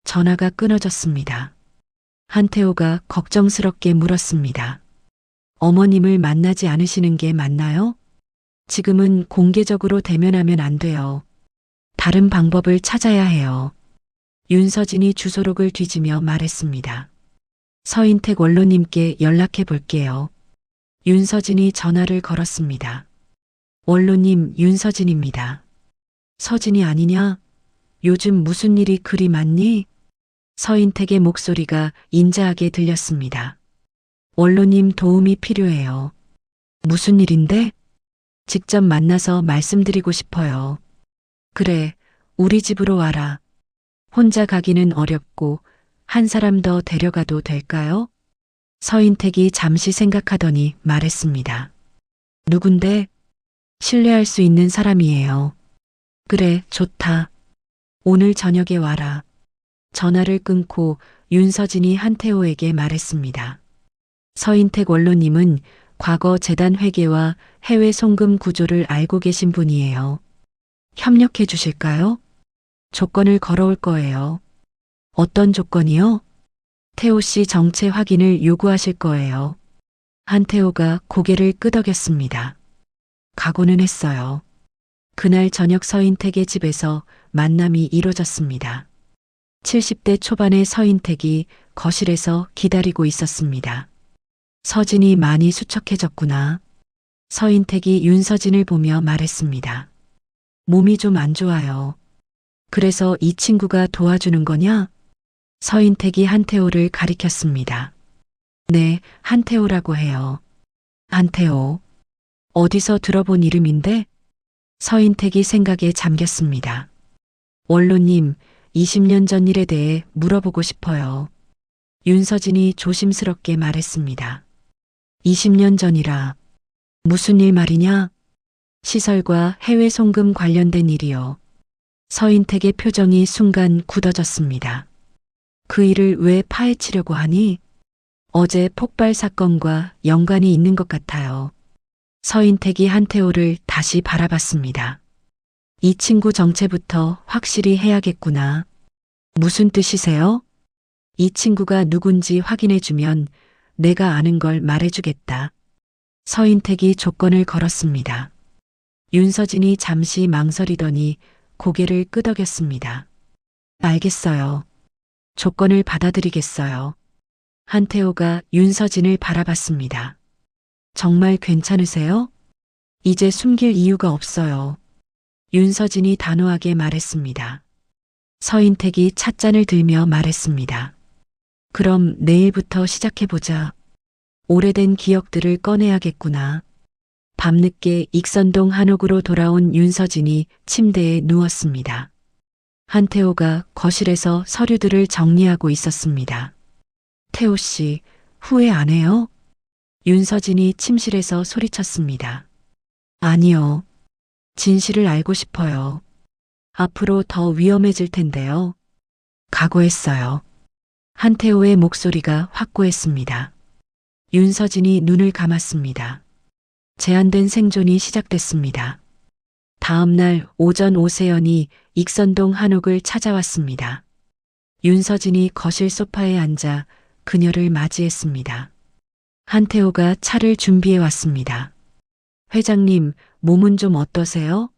전화가 끊어졌습니다. 한태호가 걱정스럽게 물었습니다. 어머님을 만나지 않으시는 게 맞나요? 지금은 공개적으로 대면하면 안 돼요. 다른 방법을 찾아야 해요. 윤서진이 주소록을 뒤지며 말했습니다. 서인택 원로님께 연락해 볼게요. 윤서진이 전화를 걸었습니다. 원로님 윤서진입니다. 서진이 아니냐? 요즘 무슨 일이 그리 많니? 서인택의 목소리가 인자하게 들렸습니다. 원로님 도움이 필요해요. 무슨 일인데? 직접 만나서 말씀드리고 싶어요. 그래, 우리 집으로 와라. 혼자 가기는 어렵고 한 사람 더 데려가도 될까요? 서인택이 잠시 생각하더니 말했습니다. 누군데? 신뢰할 수 있는 사람이에요. 그래, 좋다. 오늘 저녁에 와라. 전화를 끊고 윤서진이 한태호에게 말했습니다. 서인택 원로님은 과거 재단 회계와 해외 송금 구조를 알고 계신 분이에요. 협력해 주실까요? 조건을 걸어올 거예요. 어떤 조건이요? 태호 씨 정체 확인을 요구하실 거예요. 한태호가 고개를 끄덕였습니다. 각오는 했어요. 그날 저녁 서인택의 집에서 만남이 이루어졌습니다. 70대 초반의 서인택이 거실에서 기다리고 있었습니다. 서진이 많이 수척해졌구나. 서인택이 윤서진을 보며 말했습니다. 몸이 좀 안 좋아요. 그래서 이 친구가 도와주는 거냐? 서인택이 한태호를 가리켰습니다. 네, 한태호라고 해요. 한태호. 어디서 들어본 이름인데? 서인택이 생각에 잠겼습니다. 원로님, 20년 전 일에 대해 물어보고 싶어요. 윤서진이 조심스럽게 말했습니다. 20년 전이라. 무슨 일 말이냐? 시설과 해외 송금 관련된 일이요. 서인택의 표정이 순간 굳어졌습니다. 그 일을 왜 파헤치려고 하니? 어제 폭발 사건과 연관이 있는 것 같아요. 서인택이 한태호를 다시 바라봤습니다. 이 친구 정체부터 확실히 해야겠구나. 무슨 뜻이세요? 이 친구가 누군지 확인해주면 내가 아는 걸 말해주겠다. 서인택이 조건을 걸었습니다. 윤서진이 잠시 망설이더니 고개를 끄덕였습니다. 알겠어요. 조건을 받아들이겠어요. 한태호가 윤서진을 바라봤습니다. 정말 괜찮으세요? 이제 숨길 이유가 없어요. 윤서진이 단호하게 말했습니다. 서인택이 찻잔을 들며 말했습니다. 그럼 내일부터 시작해보자. 오래된 기억들을 꺼내야겠구나. 밤늦게 익선동 한옥으로 돌아온 윤서진이 침대에 누웠습니다. 한태호가 거실에서 서류들을 정리하고 있었습니다. 태호 씨, 후회 안 해요? 윤서진이 침실에서 소리쳤습니다. 아니요. 진실을 알고 싶어요. 앞으로 더 위험해질 텐데요. 각오했어요. 한태호의 목소리가 확고했습니다. 윤서진이 눈을 감았습니다. 제한된 생존이 시작됐습니다. 다음 날 오전 오세연이 익선동 한옥을 찾아왔습니다. 윤서진이 거실 소파에 앉아 그녀를 맞이했습니다. 한태호가 차를 준비해 왔습니다. 회장님, 몸은 좀 어떠세요?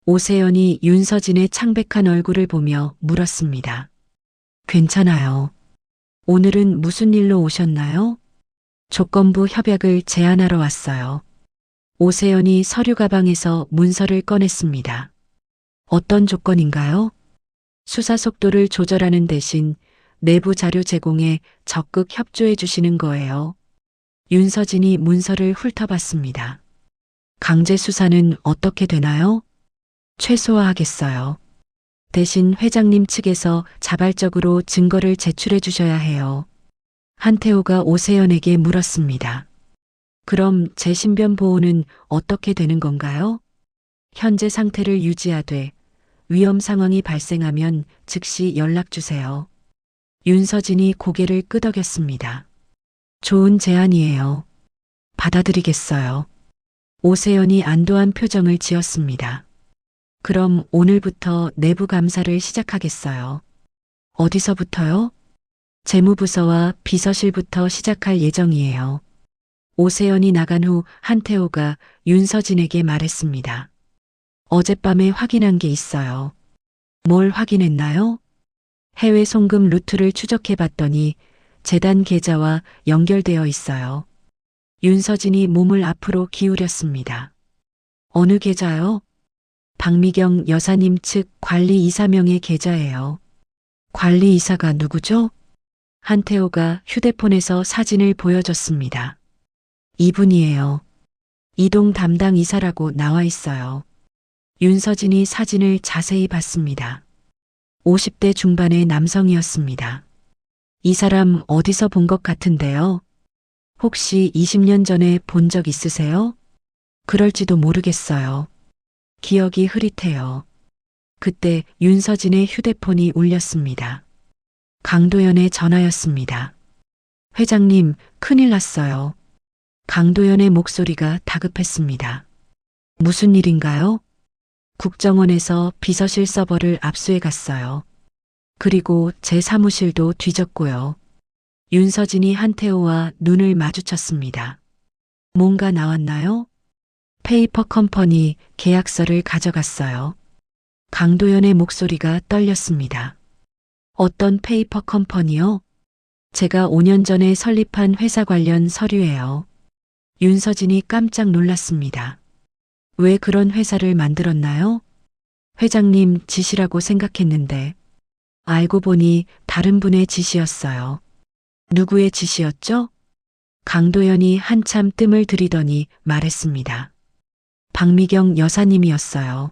오세연이 윤서진의 창백한 얼굴을 보며 물었습니다. 괜찮아요. 오늘은 무슨 일로 오셨나요? 조건부 협약을 제안하러 왔어요. 오세연이 서류 가방에서 문서를 꺼냈습니다. 어떤 조건인가요? 수사 속도를 조절하는 대신 내부 자료 제공에 적극 협조해 주시는 거예요. 윤서진이 문서를 훑어봤습니다. 강제 수사는 어떻게 되나요? 최소화하겠어요. 대신 회장님 측에서 자발적으로 증거를 제출해 주셔야 해요. 한태호가 오세연에게 물었습니다. 그럼 제 신변 보호는 어떻게 되는 건가요? 현재 상태를 유지하되 위험 상황이 발생하면 즉시 연락 주세요. 윤서진이 고개를 끄덕였습니다. 좋은 제안이에요. 받아들이겠어요. 오세연이 안도한 표정을 지었습니다. 그럼 오늘부터 내부 감사를 시작하겠어요. 어디서부터요? 재무부서와 비서실부터 시작할 예정이에요. 오세연이 나간 후 한태호가 윤서진에게 말했습니다. 어젯밤에 확인한 게 있어요. 뭘 확인했나요? 해외 송금 루트를 추적해 봤더니 재단 계좌와 연결되어 있어요. 윤서진이 몸을 앞으로 기울였습니다. 어느 계좌요? 박미경 여사님 측 관리이사명의 계좌예요. 관리이사가 누구죠? 한태호가 휴대폰에서 사진을 보여줬습니다. 이분이에요. 이동 담당 이사라고 나와 있어요. 윤서진이 사진을 자세히 봤습니다. 50대 중반의 남성이었습니다. 이 사람 어디서 본 것 같은데요? 혹시 20년 전에 본 적 있으세요? 그럴지도 모르겠어요. 기억이 흐릿해요. 그때 윤서진의 휴대폰이 울렸습니다. 강도연의 전화였습니다. 회장님, 큰일 났어요. 강도연의 목소리가 다급했습니다. 무슨 일인가요? 국정원에서 비서실 서버를 압수해 갔어요. 그리고 제 사무실도 뒤졌고요. 윤서진이 한태호와 눈을 마주쳤습니다. 뭔가 나왔나요? 페이퍼 컴퍼니 계약서를 가져갔어요. 강도연의 목소리가 떨렸습니다. 어떤 페이퍼 컴퍼니요? 제가 5년 전에 설립한 회사 관련 서류예요. 윤서진이 깜짝 놀랐습니다. 왜 그런 회사를 만들었나요? 회장님 지시라고 생각했는데 알고 보니 다른 분의 지시였어요. 누구의 지시였죠? 강도연이 한참 뜸을 들이더니 말했습니다. 박미경 여사님이었어요.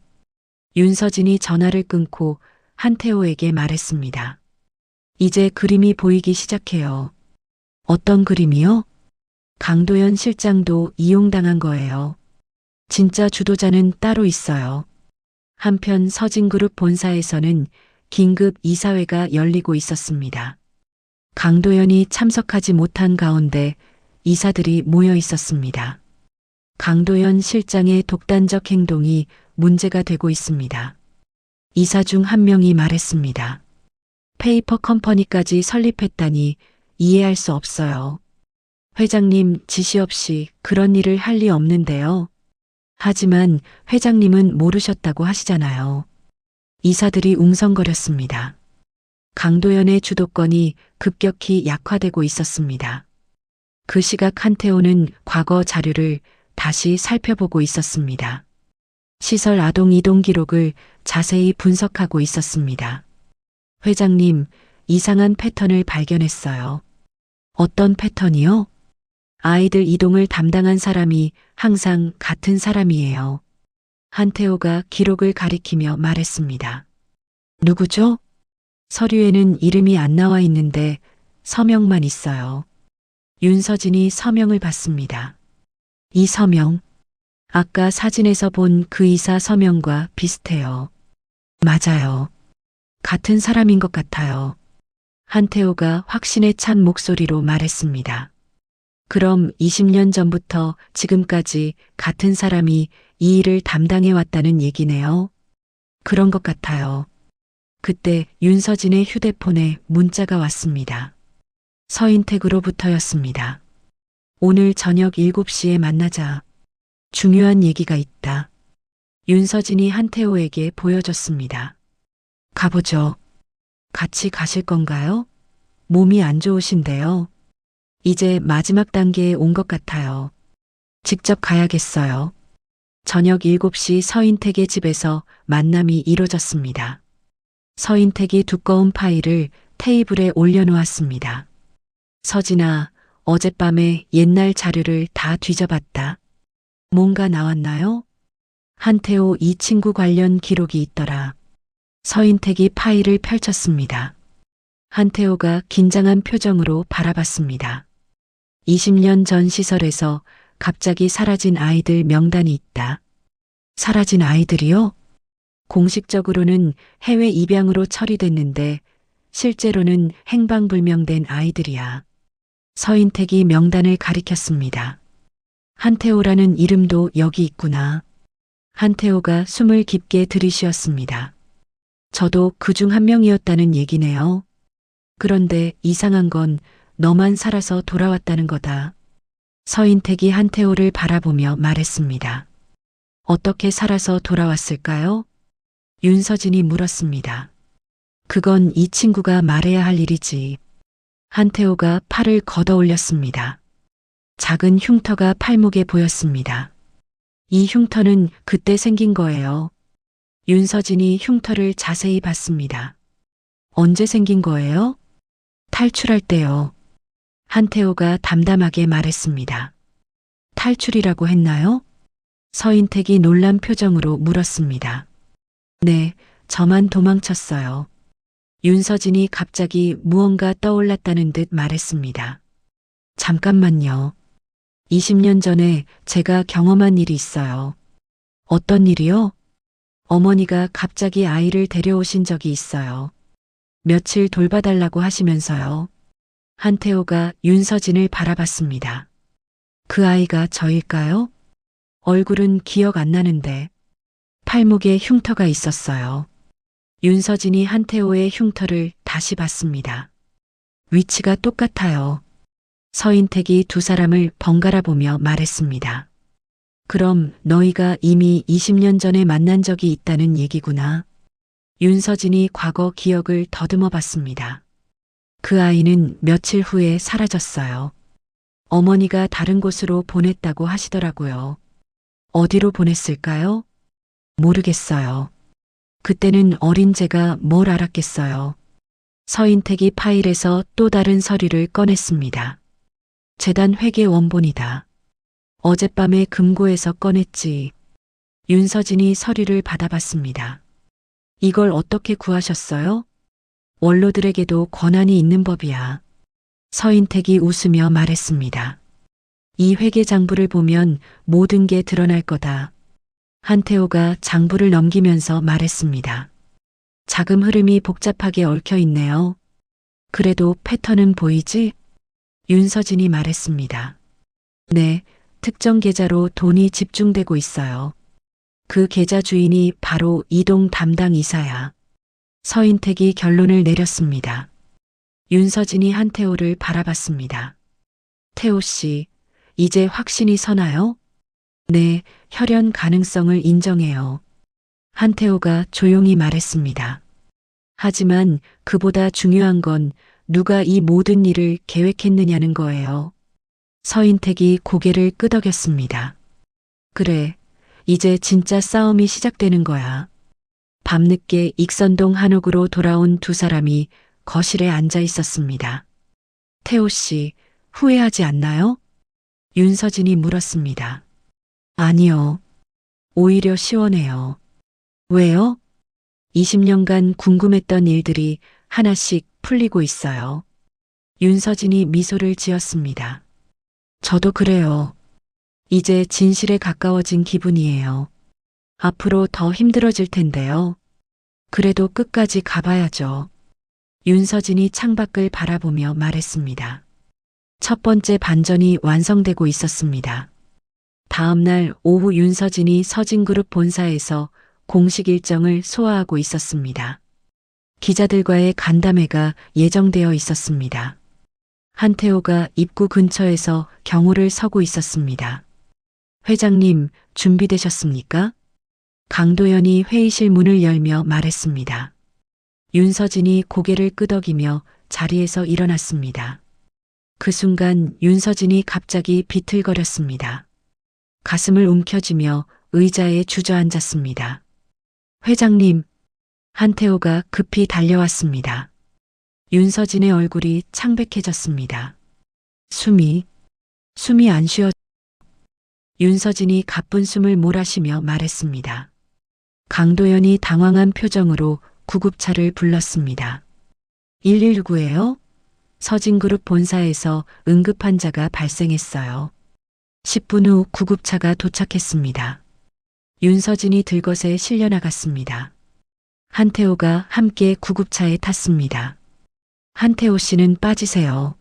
윤서진이 전화를 끊고 한태호에게 말했습니다. 이제 그림이 보이기 시작해요. 어떤 그림이요? 강도연 실장도 이용당한 거예요. 진짜 주도자는 따로 있어요. 한편 서진그룹 본사에서는 긴급 이사회가 열리고 있었습니다. 강도연이 참석하지 못한 가운데 이사들이 모여 있었습니다. 강도연 실장의 독단적 행동이 문제가 되고 있습니다. 이사 중 한 명이 말했습니다. 페이퍼 컴퍼니까지 설립했다니 이해할 수 없어요. 회장님 지시 없이 그런 일을 할 리 없는데요. 하지만 회장님은 모르셨다고 하시잖아요. 이사들이 웅성거렸습니다. 강도연의 주도권이 급격히 약화되고 있었습니다. 그 시각 한태호는 과거 자료를 다시 살펴보고 있었습니다. 시설 아동 이동 기록을 자세히 분석하고 있었습니다. 회장님, 이상한 패턴을 발견했어요. 어떤 패턴이요? 아이들 이동을 담당한 사람이 항상 같은 사람이에요. 한태호가 기록을 가리키며 말했습니다. 누구죠? 서류에는 이름이 안 나와 있는데 서명만 있어요. 윤서진이 서명을 봤습니다. 이 서명, 아까 사진에서 본 그 이사 서명과 비슷해요. 맞아요. 같은 사람인 것 같아요. 한태호가 확신에 찬 목소리로 말했습니다. 그럼 20년 전부터 지금까지 같은 사람이 이 일을 담당해 왔다는 얘기네요. 그런 것 같아요. 그때 윤서진의 휴대폰에 문자가 왔습니다. 서인택으로부터였습니다. 오늘 저녁 7시에 만나자. 중요한 얘기가 있다. 윤서진이 한태호에게 보여줬습니다. 가보죠. 같이 가실 건가요? 몸이 안 좋으신데요. 이제 마지막 단계에 온 것 같아요. 직접 가야겠어요. 저녁 7시 서인택의 집에서 만남이 이루어졌습니다. 서인택이 두꺼운 파일을 테이블에 올려놓았습니다. 서진아, 어젯밤에 옛날 자료를 다 뒤져봤다. 뭔가 나왔나요? 한태호 이 친구 관련 기록이 있더라. 서인택이 파일을 펼쳤습니다. 한태호가 긴장한 표정으로 바라봤습니다. 20년 전 시설에서 갑자기 사라진 아이들 명단이 있다. 사라진 아이들이요? 공식적으로는 해외 입양으로 처리됐는데 실제로는 행방불명된 아이들이야. 서인택이 명단을 가리켰습니다. 한태호라는 이름도 여기 있구나. 한태호가 숨을 깊게 들이쉬었습니다. 저도 그중 한 명이었다는 얘기네요. 그런데 이상한 건 너만 살아서 돌아왔다는 거다. 서인택이 한태호를 바라보며 말했습니다. 어떻게 살아서 돌아왔을까요? 윤서진이 물었습니다. 그건 이 친구가 말해야 할 일이지. 한태호가 팔을 걷어 올렸습니다. 작은 흉터가 팔목에 보였습니다. 이 흉터는 그때 생긴 거예요. 윤서진이 흉터를 자세히 봤습니다. 언제 생긴 거예요? 탈출할 때요. 한태호가 담담하게 말했습니다. 탈출이라고 했나요? 서인택이 놀란 표정으로 물었습니다. 네, 저만 도망쳤어요. 윤서진이 갑자기 무언가 떠올랐다는 듯 말했습니다. 잠깐만요. 20년 전에 제가 경험한 일이 있어요. 어떤 일이요? 어머니가 갑자기 아이를 데려오신 적이 있어요. 며칠 돌봐달라고 하시면서요. 한태호가 윤서진을 바라봤습니다. 그 아이가 저일까요? 얼굴은 기억 안 나는데 팔목에 흉터가 있었어요. 윤서진이 한태호의 흉터를 다시 봤습니다. 위치가 똑같아요. 서인택이 두 사람을 번갈아 보며 말했습니다. 그럼 너희가 이미 20년 전에 만난 적이 있다는 얘기구나. 윤서진이 과거 기억을 더듬어 봤습니다. 그 아이는 며칠 후에 사라졌어요. 어머니가 다른 곳으로 보냈다고 하시더라고요. 어디로 보냈을까요? 모르겠어요. 그때는 어린 제가 뭘 알았겠어요. 서인택이 파일에서 또 다른 서류를 꺼냈습니다. 재단 회계 원본이다. 어젯밤에 금고에서 꺼냈지. 윤서진이 서류를 받아봤습니다. 이걸 어떻게 구하셨어요? 원로들에게도 권한이 있는 법이야. 서인택이 웃으며 말했습니다. 이 회계 장부를 보면 모든 게 드러날 거다. 한태호가 장부를 넘기면서 말했습니다. 자금 흐름이 복잡하게 얽혀 있네요. 그래도 패턴은 보이지? 윤서진이 말했습니다. 네, 특정 계좌로 돈이 집중되고 있어요. 그 계좌 주인이 바로 이동 담당 이사야. 서인택이 결론을 내렸습니다. 윤서진이 한태호를 바라봤습니다. 태호 씨, 이제 확신이 서나요? 네, 혈연 가능성을 인정해요. 한태호가 조용히 말했습니다. 하지만 그보다 중요한 건 누가 이 모든 일을 계획했느냐는 거예요. 서인택이 고개를 끄덕였습니다. 그래, 이제 진짜 싸움이 시작되는 거야. 밤늦게 익선동 한옥으로 돌아온 두 사람이 거실에 앉아 있었습니다. 태호 씨, 후회하지 않나요? 윤서진이 물었습니다. 아니요. 오히려 시원해요. 왜요? 20년간 궁금했던 일들이 하나씩 풀리고 있어요. 윤서진이 미소를 지었습니다. 저도 그래요. 이제 진실에 가까워진 기분이에요. 앞으로 더 힘들어질 텐데요. 그래도 끝까지 가봐야죠. 윤서진이 창밖을 바라보며 말했습니다. 첫 번째 반전이 완성되고 있었습니다. 다음 날 오후 윤서진이 서진그룹 본사에서 공식 일정을 소화하고 있었습니다. 기자들과의 간담회가 예정되어 있었습니다. 한태호가 입구 근처에서 경호를 서고 있었습니다. 회장님, 준비되셨습니까? 강도연이 회의실 문을 열며 말했습니다. 윤서진이 고개를 끄덕이며 자리에서 일어났습니다. 그 순간 윤서진이 갑자기 비틀거렸습니다. 가슴을 움켜쥐며 의자에 주저앉았습니다. 회장님, 한태호가 급히 달려왔습니다. 윤서진의 얼굴이 창백해졌습니다. 숨이 안 쉬어. 윤서진이 가쁜 숨을 몰아쉬며 말했습니다. 강도연이 당황한 표정으로 구급차를 불렀습니다. 119예요? 서진그룹 본사에서 응급환자가 발생했어요. 10분 후 구급차가 도착했습니다. 윤서진이 들것에 실려 나갔습니다. 한태호가 함께 구급차에 탔습니다. 한태호 씨는 빠지세요.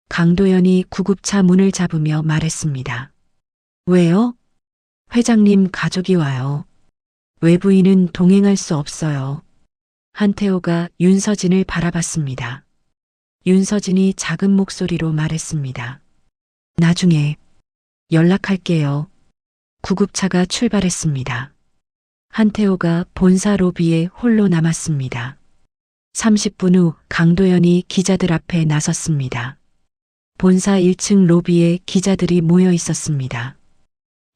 강도연이 구급차 문을 잡으며 말했습니다. 왜요? 회장님 가족이 와요. 외부인은 동행할 수 없어요. 한태호가 윤서진을 바라봤습니다. 윤서진이 작은 목소리로 말했습니다. 나중에 연락할게요. 구급차가 출발했습니다. 한태호가 본사 로비에 홀로 남았습니다. 30분 후 강도연이 기자들 앞에 나섰습니다. 본사 1층 로비에 기자들이 모여 있었습니다.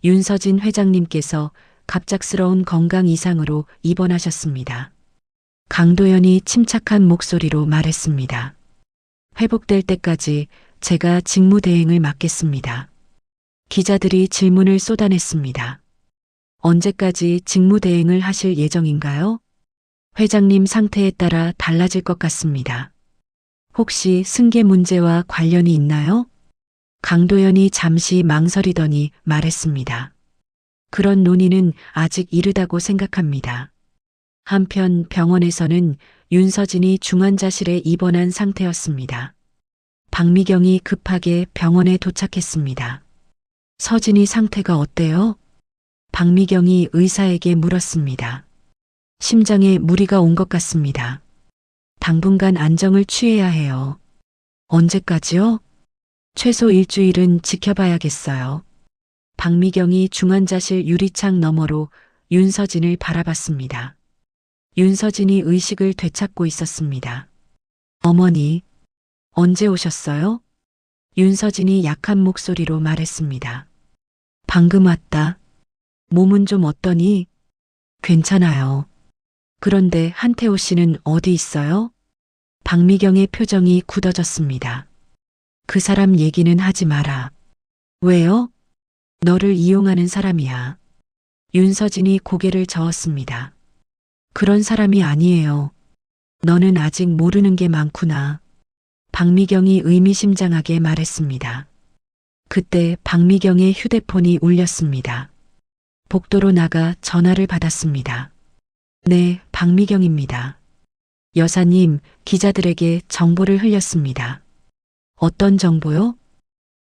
윤서진 회장님께서 갑작스러운 건강 이상으로 입원하셨습니다. 강도연이 침착한 목소리로 말했습니다. 회복될 때까지 제가 직무대행을 맡겠습니다. 기자들이 질문을 쏟아냈습니다. 언제까지 직무대행을 하실 예정인가요? 회장님 상태에 따라 달라질 것 같습니다. 혹시 승계 문제와 관련이 있나요? 강도연이 잠시 망설이더니 말했습니다. 그런 논의는 아직 이르다고 생각합니다. 한편 병원에서는 윤서진이 중환자실에 입원한 상태였습니다. 박미경이 급하게 병원에 도착했습니다. 서진이 상태가 어때요? 박미경이 의사에게 물었습니다. 심장에 무리가 온 것 같습니다. 당분간 안정을 취해야 해요. 언제까지요? 최소 일주일은 지켜봐야겠어요. 박미경이 중환자실 유리창 너머로 윤서진을 바라봤습니다. 윤서진이 의식을 되찾고 있었습니다. 어머니, 언제 오셨어요? 윤서진이 약한 목소리로 말했습니다. 방금 왔다. 몸은 좀 어떠니? 괜찮아요. 그런데 한태호 씨는 어디 있어요? 박미경의 표정이 굳어졌습니다. 그 사람 얘기는 하지 마라. 왜요? 너를 이용하는 사람이야. 윤서진이 고개를 저었습니다. 그런 사람이 아니에요. 너는 아직 모르는 게 많구나. 박미경이 의미심장하게 말했습니다. 그때 박미경의 휴대폰이 울렸습니다. 복도로 나가 전화를 받았습니다. 네, 박미경입니다. 여사님, 기자들에게 정보를 흘렸습니다. 어떤 정보요?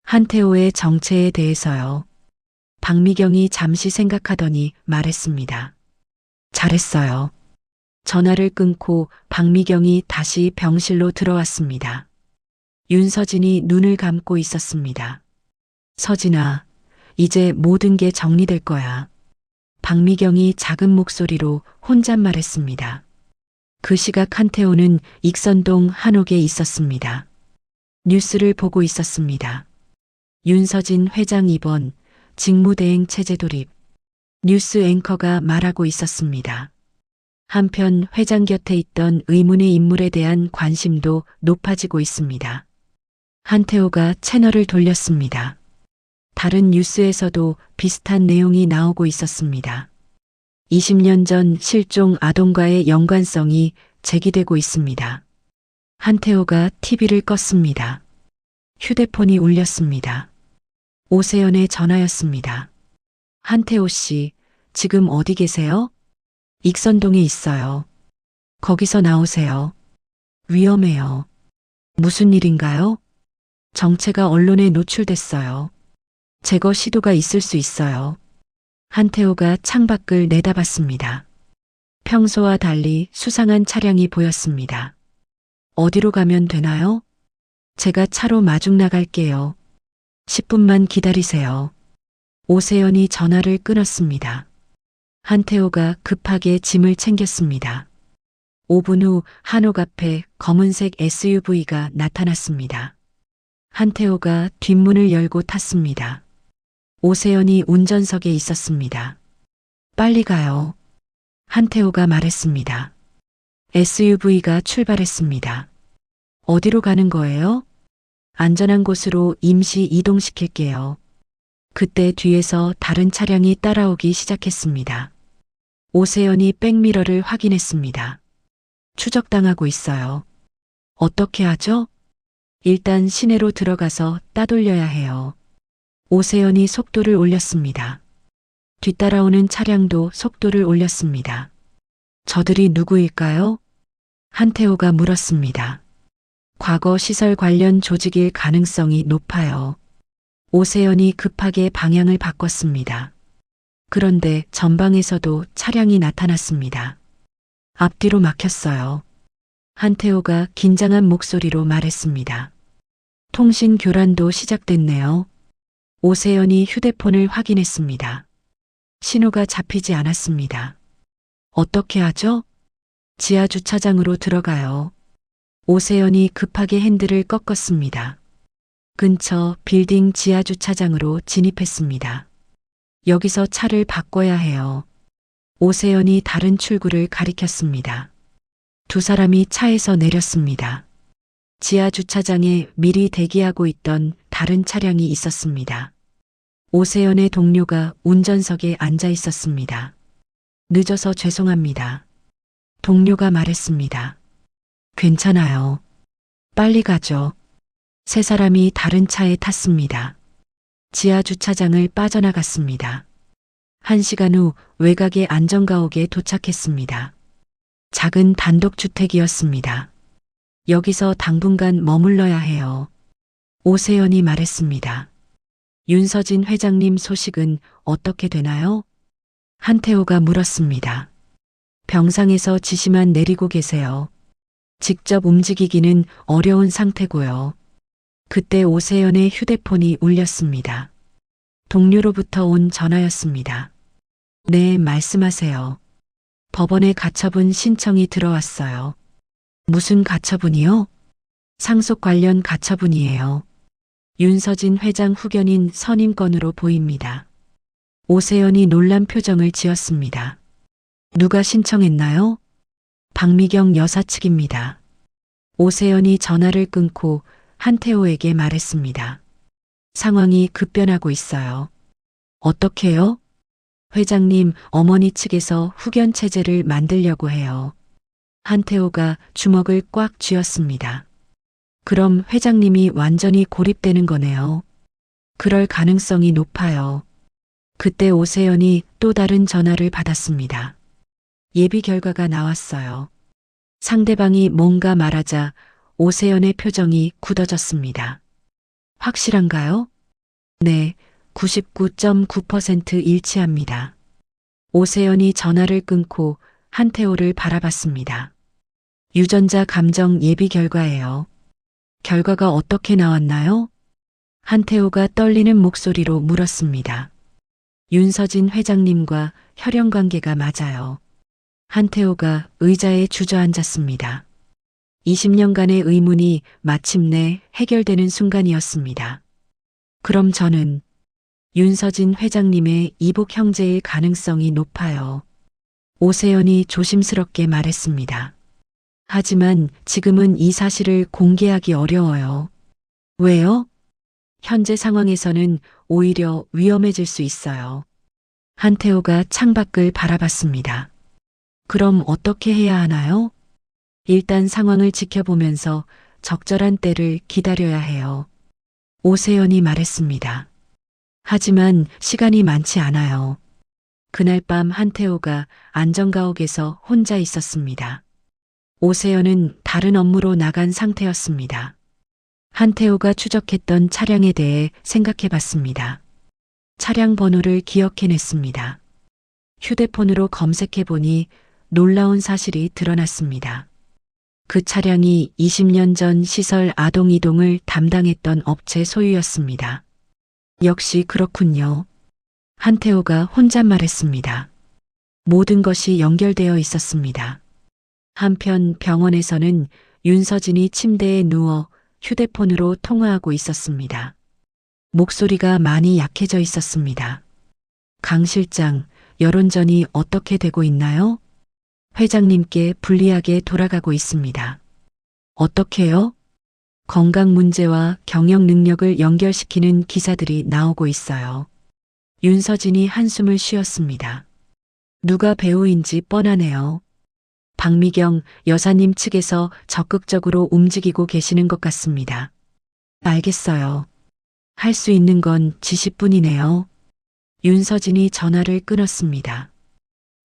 한태호의 정체에 대해서요. 박미경이 잠시 생각하더니 말했습니다. 잘했어요. 전화를 끊고 박미경이 다시 병실로 들어왔습니다. 윤서진이 눈을 감고 있었습니다. 서진아, 이제 모든 게 정리될 거야. 박미경이 작은 목소리로 혼잣말했습니다. 그 시각 한태호는 익선동 한옥에 있었습니다. 뉴스를 보고 있었습니다. 윤서진 회장 입원, 직무대행 체제 돌입, 뉴스 앵커가 말하고 있었습니다. 한편 회장 곁에 있던 의문의 인물에 대한 관심도 높아지고 있습니다. 한태호가 채널을 돌렸습니다. 다른 뉴스에서도 비슷한 내용이 나오고 있었습니다. 20년 전 실종 아동과의 연관성이 제기되고 있습니다. 한태호가 TV를 껐습니다. 휴대폰이 울렸습니다. 오세연의 전화였습니다. 한태호 씨, 지금 어디 계세요? 익선동에 있어요. 거기서 나오세요. 위험해요. 무슨 일인가요? 정체가 언론에 노출됐어요. 제거 시도가 있을 수 있어요. 한태호가 창밖을 내다봤습니다. 평소와 달리 수상한 차량이 보였습니다. 어디로 가면 되나요? 제가 차로 마중 나갈게요. 10분만 기다리세요. 오세연이 전화를 끊었습니다. 한태호가 급하게 짐을 챙겼습니다. 5분 후 한옥 앞에 검은색 SUV가 나타났습니다. 한태호가 뒷문을 열고 탔습니다. 오세연이 운전석에 있었습니다. 빨리 가요. 한태호가 말했습니다. SUV가 출발했습니다. 어디로 가는 거예요? 안전한 곳으로 임시 이동시킬게요. 그때 뒤에서 다른 차량이 따라오기 시작했습니다. 오세연이 백미러를 확인했습니다. 추적당하고 있어요. 어떻게 하죠? 일단 시내로 들어가서 따돌려야 해요. 오세연이 속도를 올렸습니다. 뒤따라오는 차량도 속도를 올렸습니다. 저들이 누구일까요? 한태호가 물었습니다. 과거 시설 관련 조직일 가능성이 높아요. 오세연이 급하게 방향을 바꿨습니다. 그런데 전방에서도 차량이 나타났습니다. 앞뒤로 막혔어요. 한태호가 긴장한 목소리로 말했습니다. 통신 교란도 시작됐네요. 오세연이 휴대폰을 확인했습니다. 신호가 잡히지 않았습니다. 어떻게 하죠? 지하 주차장으로 들어가요. 오세연이 급하게 핸들을 꺾었습니다. 근처 빌딩 지하 주차장으로 진입했습니다. 여기서 차를 바꿔야 해요. 오세연이 다른 출구를 가리켰습니다. 두 사람이 차에서 내렸습니다. 지하 주차장에 미리 대기하고 있던 다른 차량이 있었습니다. 오세연의 동료가 운전석에 앉아 있었습니다. 늦어서 죄송합니다. 동료가 말했습니다. 괜찮아요. 빨리 가죠. 세 사람이 다른 차에 탔습니다. 지하 주차장을 빠져나갔습니다. 1시간 후 외곽의 안전가옥에 도착했습니다. 작은 단독주택이었습니다. 여기서 당분간 머물러야 해요. 오세연이 말했습니다. 윤서진 회장님 소식은 어떻게 되나요? 한태호가 물었습니다. 병상에서 지시만 내리고 계세요. 직접 움직이기는 어려운 상태고요. 그때 오세연의 휴대폰이 울렸습니다. 동료로부터 온 전화였습니다. 네, 말씀하세요. 법원에 가처분 신청이 들어왔어요. 무슨 가처분이요? 상속 관련 가처분이에요. 윤서진 회장 후견인 선임건으로 보입니다. 오세연이 놀란 표정을 지었습니다. 누가 신청했나요? 박미경 여사 측입니다. 오세연이 전화를 끊고 한태호에게 말했습니다. 상황이 급변하고 있어요. 어떻게요? 회장님, 어머니 측에서 후견 체제를 만들려고 해요. 한태호가 주먹을 꽉 쥐었습니다. 그럼 회장님이 완전히 고립되는 거네요. 그럴 가능성이 높아요. 그때 오세연이 또 다른 전화를 받았습니다. 예비 결과가 나왔어요. 상대방이 뭔가 말하자 오세연의 표정이 굳어졌습니다. 확실한가요? 네, 99.9% 일치합니다. 오세연이 전화를 끊고 한태호를 바라봤습니다. 유전자 감정 예비 결과예요. 결과가 어떻게 나왔나요? 한태호가 떨리는 목소리로 물었습니다. 윤서진 회장님과 혈연 관계가 맞아요. 한태호가 의자에 주저앉았습니다. 20년간의 의문이 마침내 해결되는 순간이었습니다. 그럼 저는 윤서진 회장님의 이복 형제일 가능성이 높아요. 오세연이 조심스럽게 말했습니다. 하지만 지금은 이 사실을 공개하기 어려워요. 왜요? 현재 상황에서는 오히려 위험해질 수 있어요. 한태호가 창밖을 바라봤습니다. 그럼 어떻게 해야 하나요? 일단 상황을 지켜보면서 적절한 때를 기다려야 해요. 오세연이 말했습니다. 하지만 시간이 많지 않아요. 그날 밤 한태호가 안전가옥에서 혼자 있었습니다. 오세연은 다른 업무로 나간 상태였습니다. 한태호가 추적했던 차량에 대해 생각해 봤습니다. 차량 번호를 기억해냈습니다. 휴대폰으로 검색해 보니 놀라운 사실이 드러났습니다. 그 차량이 20년 전 시설 아동 이동을 담당했던 업체 소유였습니다. 역시 그렇군요. 한태호가 혼잣말했습니다. 모든 것이 연결되어 있었습니다. 한편 병원에서는 윤서진이 침대에 누워 휴대폰으로 통화하고 있었습니다. 목소리가 많이 약해져 있었습니다. 강 실장, 여론전이 어떻게 되고 있나요? 회장님께 불리하게 돌아가고 있습니다. 어떻게요? 건강 문제와 경영 능력을 연결시키는 기사들이 나오고 있어요. 윤서진이 한숨을 쉬었습니다. 누가 배우인지 뻔하네요. 박미경 여사님 측에서 적극적으로 움직이고 계시는 것 같습니다. 알겠어요. 할 수 있는 건 지시뿐이네요. 윤서진이 전화를 끊었습니다.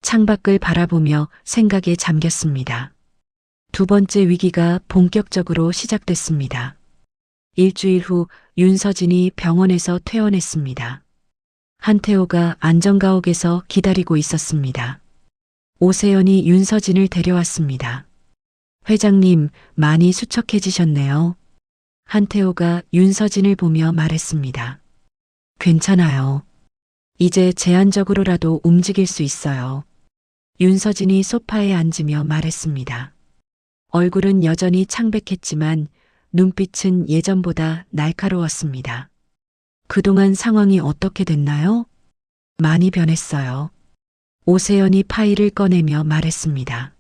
창밖을 바라보며 생각에 잠겼습니다. 두 번째 위기가 본격적으로 시작됐습니다. 일주일 후 윤서진이 병원에서 퇴원했습니다. 한태호가 안전가옥에서 기다리고 있었습니다. 오세연이 윤서진을 데려왔습니다. 회장님, 많이 수척해지셨네요. 한태호가 윤서진을 보며 말했습니다. 괜찮아요. 이제 제한적으로라도 움직일 수 있어요. 윤서진이 소파에 앉으며 말했습니다. 얼굴은 여전히 창백했지만 눈빛은 예전보다 날카로웠습니다. 그동안 상황이 어떻게 됐나요? 많이 변했어요. 오세연이 파일을 꺼내며 말했습니다.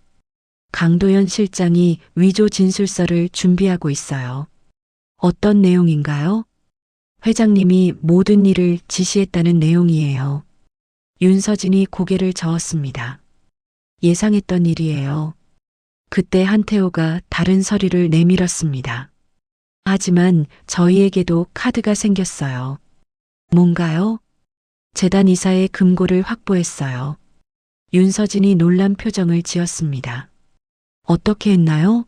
강도연 실장이 위조 진술서를 준비하고 있어요. 어떤 내용인가요? 회장님이 모든 일을 지시했다는 내용이에요. 윤서진이 고개를 저었습니다. 예상했던 일이에요. 그때 한태호가 다른 서류를 내밀었습니다. 하지만 저희에게도 카드가 생겼어요. 뭔가요? 재단 이사의 금고를 확보했어요. 윤서진이 놀란 표정을 지었습니다. 어떻게 했나요?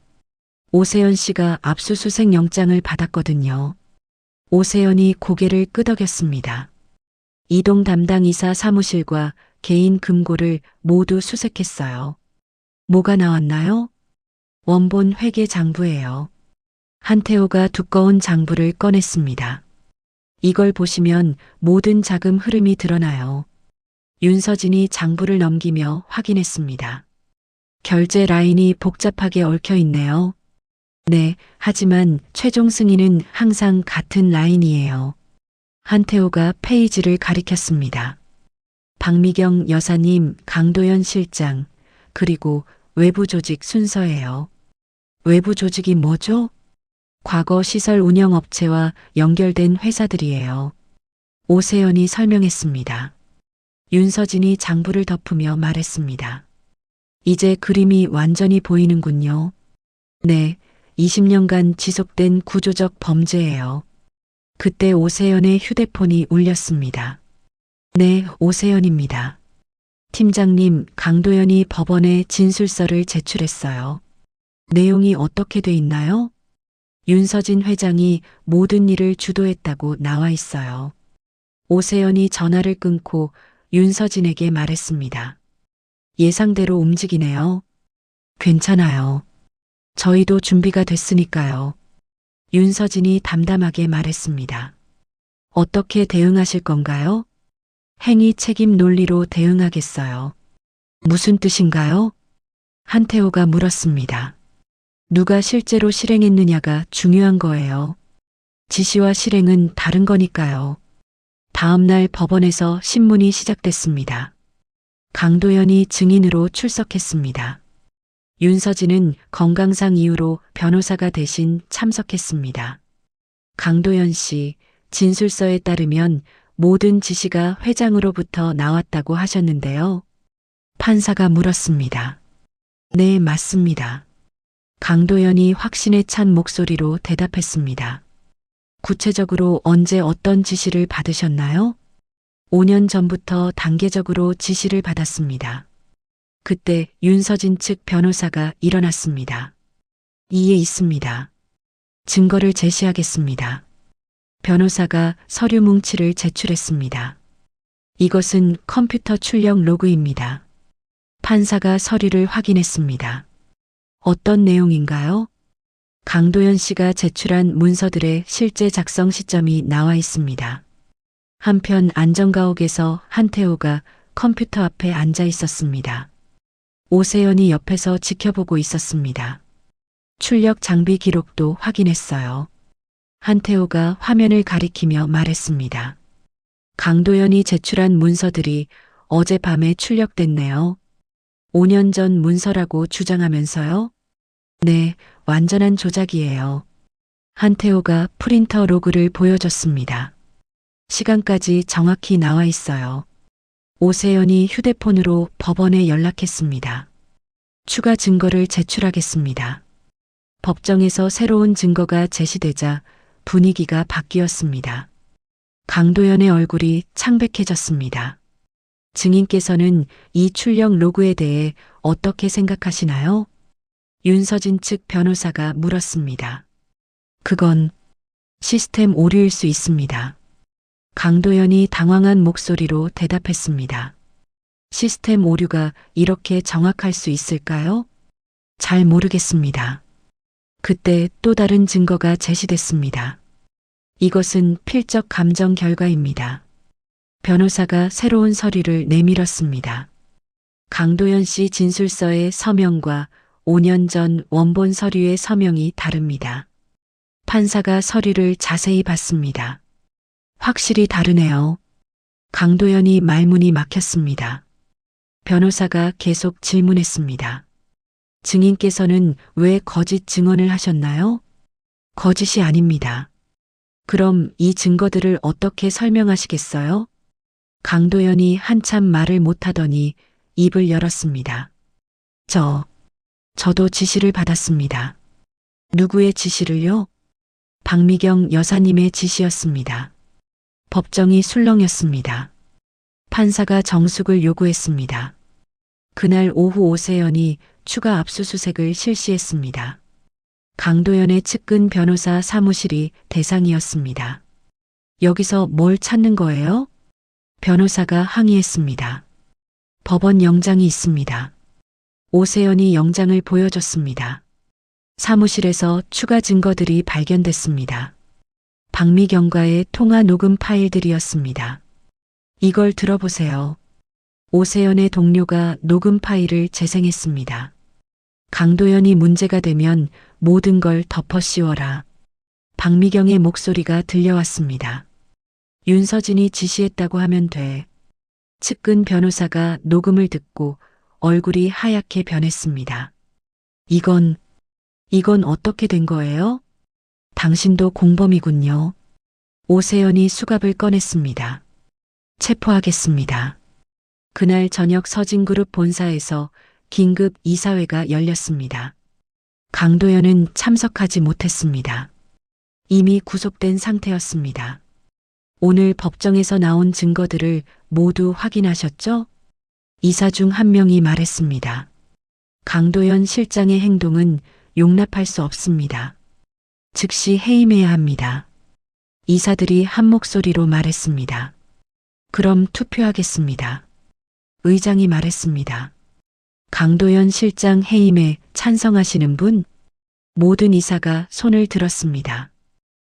오세연 씨가 압수수색 영장을 받았거든요. 오세연이 고개를 끄덕였습니다. 이동 담당 이사 사무실과 개인 금고를 모두 수색했어요. 뭐가 나왔나요? 원본 회계 장부예요. 한태호가 두꺼운 장부를 꺼냈습니다. 이걸 보시면 모든 자금 흐름이 드러나요. 윤서진이 장부를 넘기며 확인했습니다. 결제 라인이 복잡하게 얽혀 있네요. 네, 하지만 최종 승인은 항상 같은 라인이에요. 한태호가 페이지를 가리켰습니다. 박미경 여사님, 강도연 실장, 그리고 외부 조직 순서예요. 외부 조직이 뭐죠? 과거 시설 운영 업체와 연결된 회사들이에요. 오세연이 설명했습니다. 윤서진이 장부를 덮으며 말했습니다. 이제 그림이 완전히 보이는군요. 네, 20년간 지속된 구조적 범죄예요. 그때 오세연의 휴대폰이 울렸습니다. 네, 오세연입니다. 팀장님, 강도연이 법원에 진술서를 제출했어요. 내용이 어떻게 돼 있나요? 윤서진 회장이 모든 일을 주도했다고 나와 있어요. 오세연이 전화를 끊고 윤서진에게 말했습니다. 예상대로 움직이네요. 괜찮아요. 저희도 준비가 됐으니까요. 윤서진이 담담하게 말했습니다. 어떻게 대응하실 건가요? 행위 책임 논리로 대응하겠어요. 무슨 뜻인가요? 한태호가 물었습니다. 누가 실제로 실행했느냐가 중요한 거예요. 지시와 실행은 다른 거니까요. 다음 날 법원에서 신문이 시작됐습니다. 강도연이 증인으로 출석했습니다. 윤서진은 건강상 이유로 변호사가 대신 참석했습니다. 강도연 씨, 진술서에 따르면 모든 지시가 회장으로부터 나왔다고 하셨는데요. 판사가 물었습니다. 네, 맞습니다. 강도연이 확신에 찬 목소리로 대답했습니다. 구체적으로 언제 어떤 지시를 받으셨나요? 5년 전부터 단계적으로 지시를 받았습니다. 그때 윤서진 측 변호사가 일어났습니다. 이에 있습니다. 증거를 제시하겠습니다. 변호사가 서류 뭉치를 제출했습니다. 이것은 컴퓨터 출력 로그입니다. 판사가 서류를 확인했습니다. 어떤 내용인가요? 강도연 씨가 제출한 문서들의 실제 작성 시점이 나와 있습니다. 한편 안전가옥에서 한태호가 컴퓨터 앞에 앉아 있었습니다. 오세연이 옆에서 지켜보고 있었습니다. 출력 장비 기록도 확인했어요. 한태호가 화면을 가리키며 말했습니다. 강도연이 제출한 문서들이 어젯밤에 출력됐네요. 5년 전 문서라고 주장하면서요? 네, 완전한 조작이에요. 한태호가 프린터 로그를 보여줬습니다. 시간까지 정확히 나와 있어요. 오세연이 휴대폰으로 법원에 연락했습니다. 추가 증거를 제출하겠습니다. 법정에서 새로운 증거가 제시되자 분위기가 바뀌었습니다. 강도연의 얼굴이 창백해졌습니다. 증인께서는 이 출력 로그에 대해 어떻게 생각하시나요? 윤서진 측 변호사가 물었습니다. 그건 시스템 오류일 수 있습니다. 강도연이 당황한 목소리로 대답했습니다. 시스템 오류가 이렇게 정확할 수 있을까요? 잘 모르겠습니다. 그때 또 다른 증거가 제시됐습니다. 이것은 필적 감정 결과입니다. 변호사가 새로운 서류를 내밀었습니다. 강도연 씨 진술서의 서명과 5년 전 원본 서류의 서명이 다릅니다. 판사가 서류를 자세히 봤습니다. 확실히 다르네요. 강도연이 말문이 막혔습니다. 변호사가 계속 질문했습니다. 증인께서는 왜 거짓 증언을 하셨나요? 거짓이 아닙니다. 그럼 이 증거들을 어떻게 설명하시겠어요? 강도연이 한참 말을 못하더니 입을 열었습니다. 저도 지시를 받았습니다. 누구의 지시를요? 박미경 여사님의 지시였습니다. 법정이 술렁였습니다. 판사가 정숙을 요구했습니다. 그날 오후 오세연이 추가 압수수색을 실시했습니다. 강도연의 측근 변호사 사무실이 대상이었습니다. 여기서 뭘 찾는 거예요? 변호사가 항의했습니다. 법원 영장이 있습니다. 오세연이 영장을 보여줬습니다. 사무실에서 추가 증거들이 발견됐습니다. 박미경과의 통화 녹음 파일들이었습니다. 이걸 들어보세요. 오세연의 동료가 녹음 파일을 재생했습니다. 강도연이 문제가 되면 모든 걸 덮어 씌워라. 박미경의 목소리가 들려왔습니다. 윤서진이 지시했다고 하면 돼. 측근 변호사가 녹음을 듣고 얼굴이 하얗게 변했습니다. 이건 어떻게 된 거예요? 당신도 공범이군요. 오세연이 수갑을 꺼냈습니다. 체포하겠습니다. 그날 저녁 서진그룹 본사에서 긴급 이사회가 열렸습니다. 강도연은 참석하지 못했습니다. 이미 구속된 상태였습니다. 오늘 법정에서 나온 증거들을 모두 확인하셨죠? 이사 중 한 명이 말했습니다. 강도연 실장의 행동은 용납할 수 없습니다. 즉시 해임해야 합니다. 이사들이 한 목소리로 말했습니다. 그럼 투표하겠습니다. 의장이 말했습니다. 강도연 실장 해임에 찬성하시는 분? 모든 이사가 손을 들었습니다.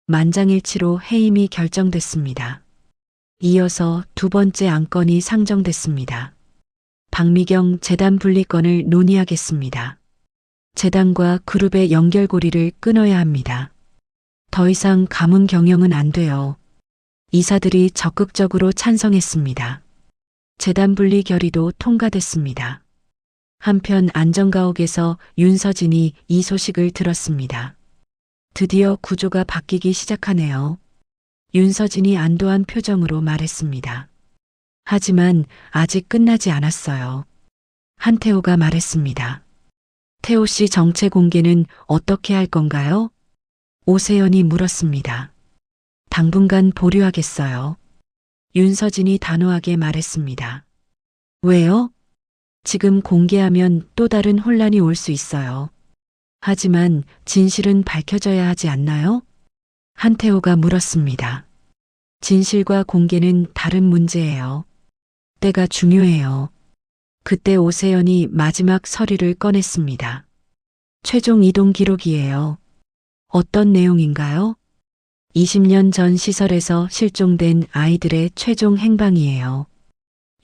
만장일치로 해임이 결정됐습니다. 이어서 두 번째 안건이 상정됐습니다. 박미경 재단 분리건을 논의하겠습니다. 재단과 그룹의 연결고리를 끊어야 합니다. 더 이상 가문 경영은 안 돼요. 이사들이 적극적으로 찬성했습니다. 재단 분리 결의도 통과됐습니다. 한편 안전가옥에서 윤서진이 이 소식을 들었습니다. 드디어 구조가 바뀌기 시작하네요. 윤서진이 안도한 표정으로 말했습니다. 하지만 아직 끝나지 않았어요. 한태호가 말했습니다. 태호 씨 정체 공개는 어떻게 할 건가요? 오세연이 물었습니다. 당분간 보류하겠어요. 윤서진이 단호하게 말했습니다. 왜요? 지금 공개하면 또 다른 혼란이 올 수 있어요. 하지만 진실은 밝혀져야 하지 않나요? 한태호가 물었습니다. 진실과 공개는 다른 문제예요. 때가 중요해요. 그때 오세연이 마지막 서류를 꺼냈습니다. 최종 이동 기록이에요. 어떤 내용인가요? 20년 전 시설에서 실종된 아이들의 최종 행방이에요.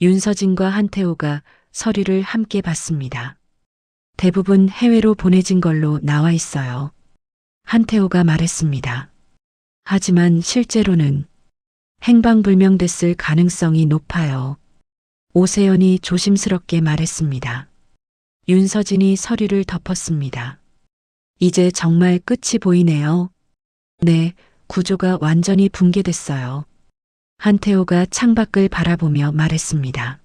윤서진과 한태호가 서류를 함께 봤습니다. 대부분 해외로 보내진 걸로 나와 있어요. 한태호가 말했습니다. 하지만 실제로는 행방불명됐을 가능성이 높아요. 오세연이 조심스럽게 말했습니다. 윤서진이 서류를 덮었습니다. 이제 정말 끝이 보이네요. 네, 구조가 완전히 붕괴됐어요. 한태호가 창밖을 바라보며 말했습니다.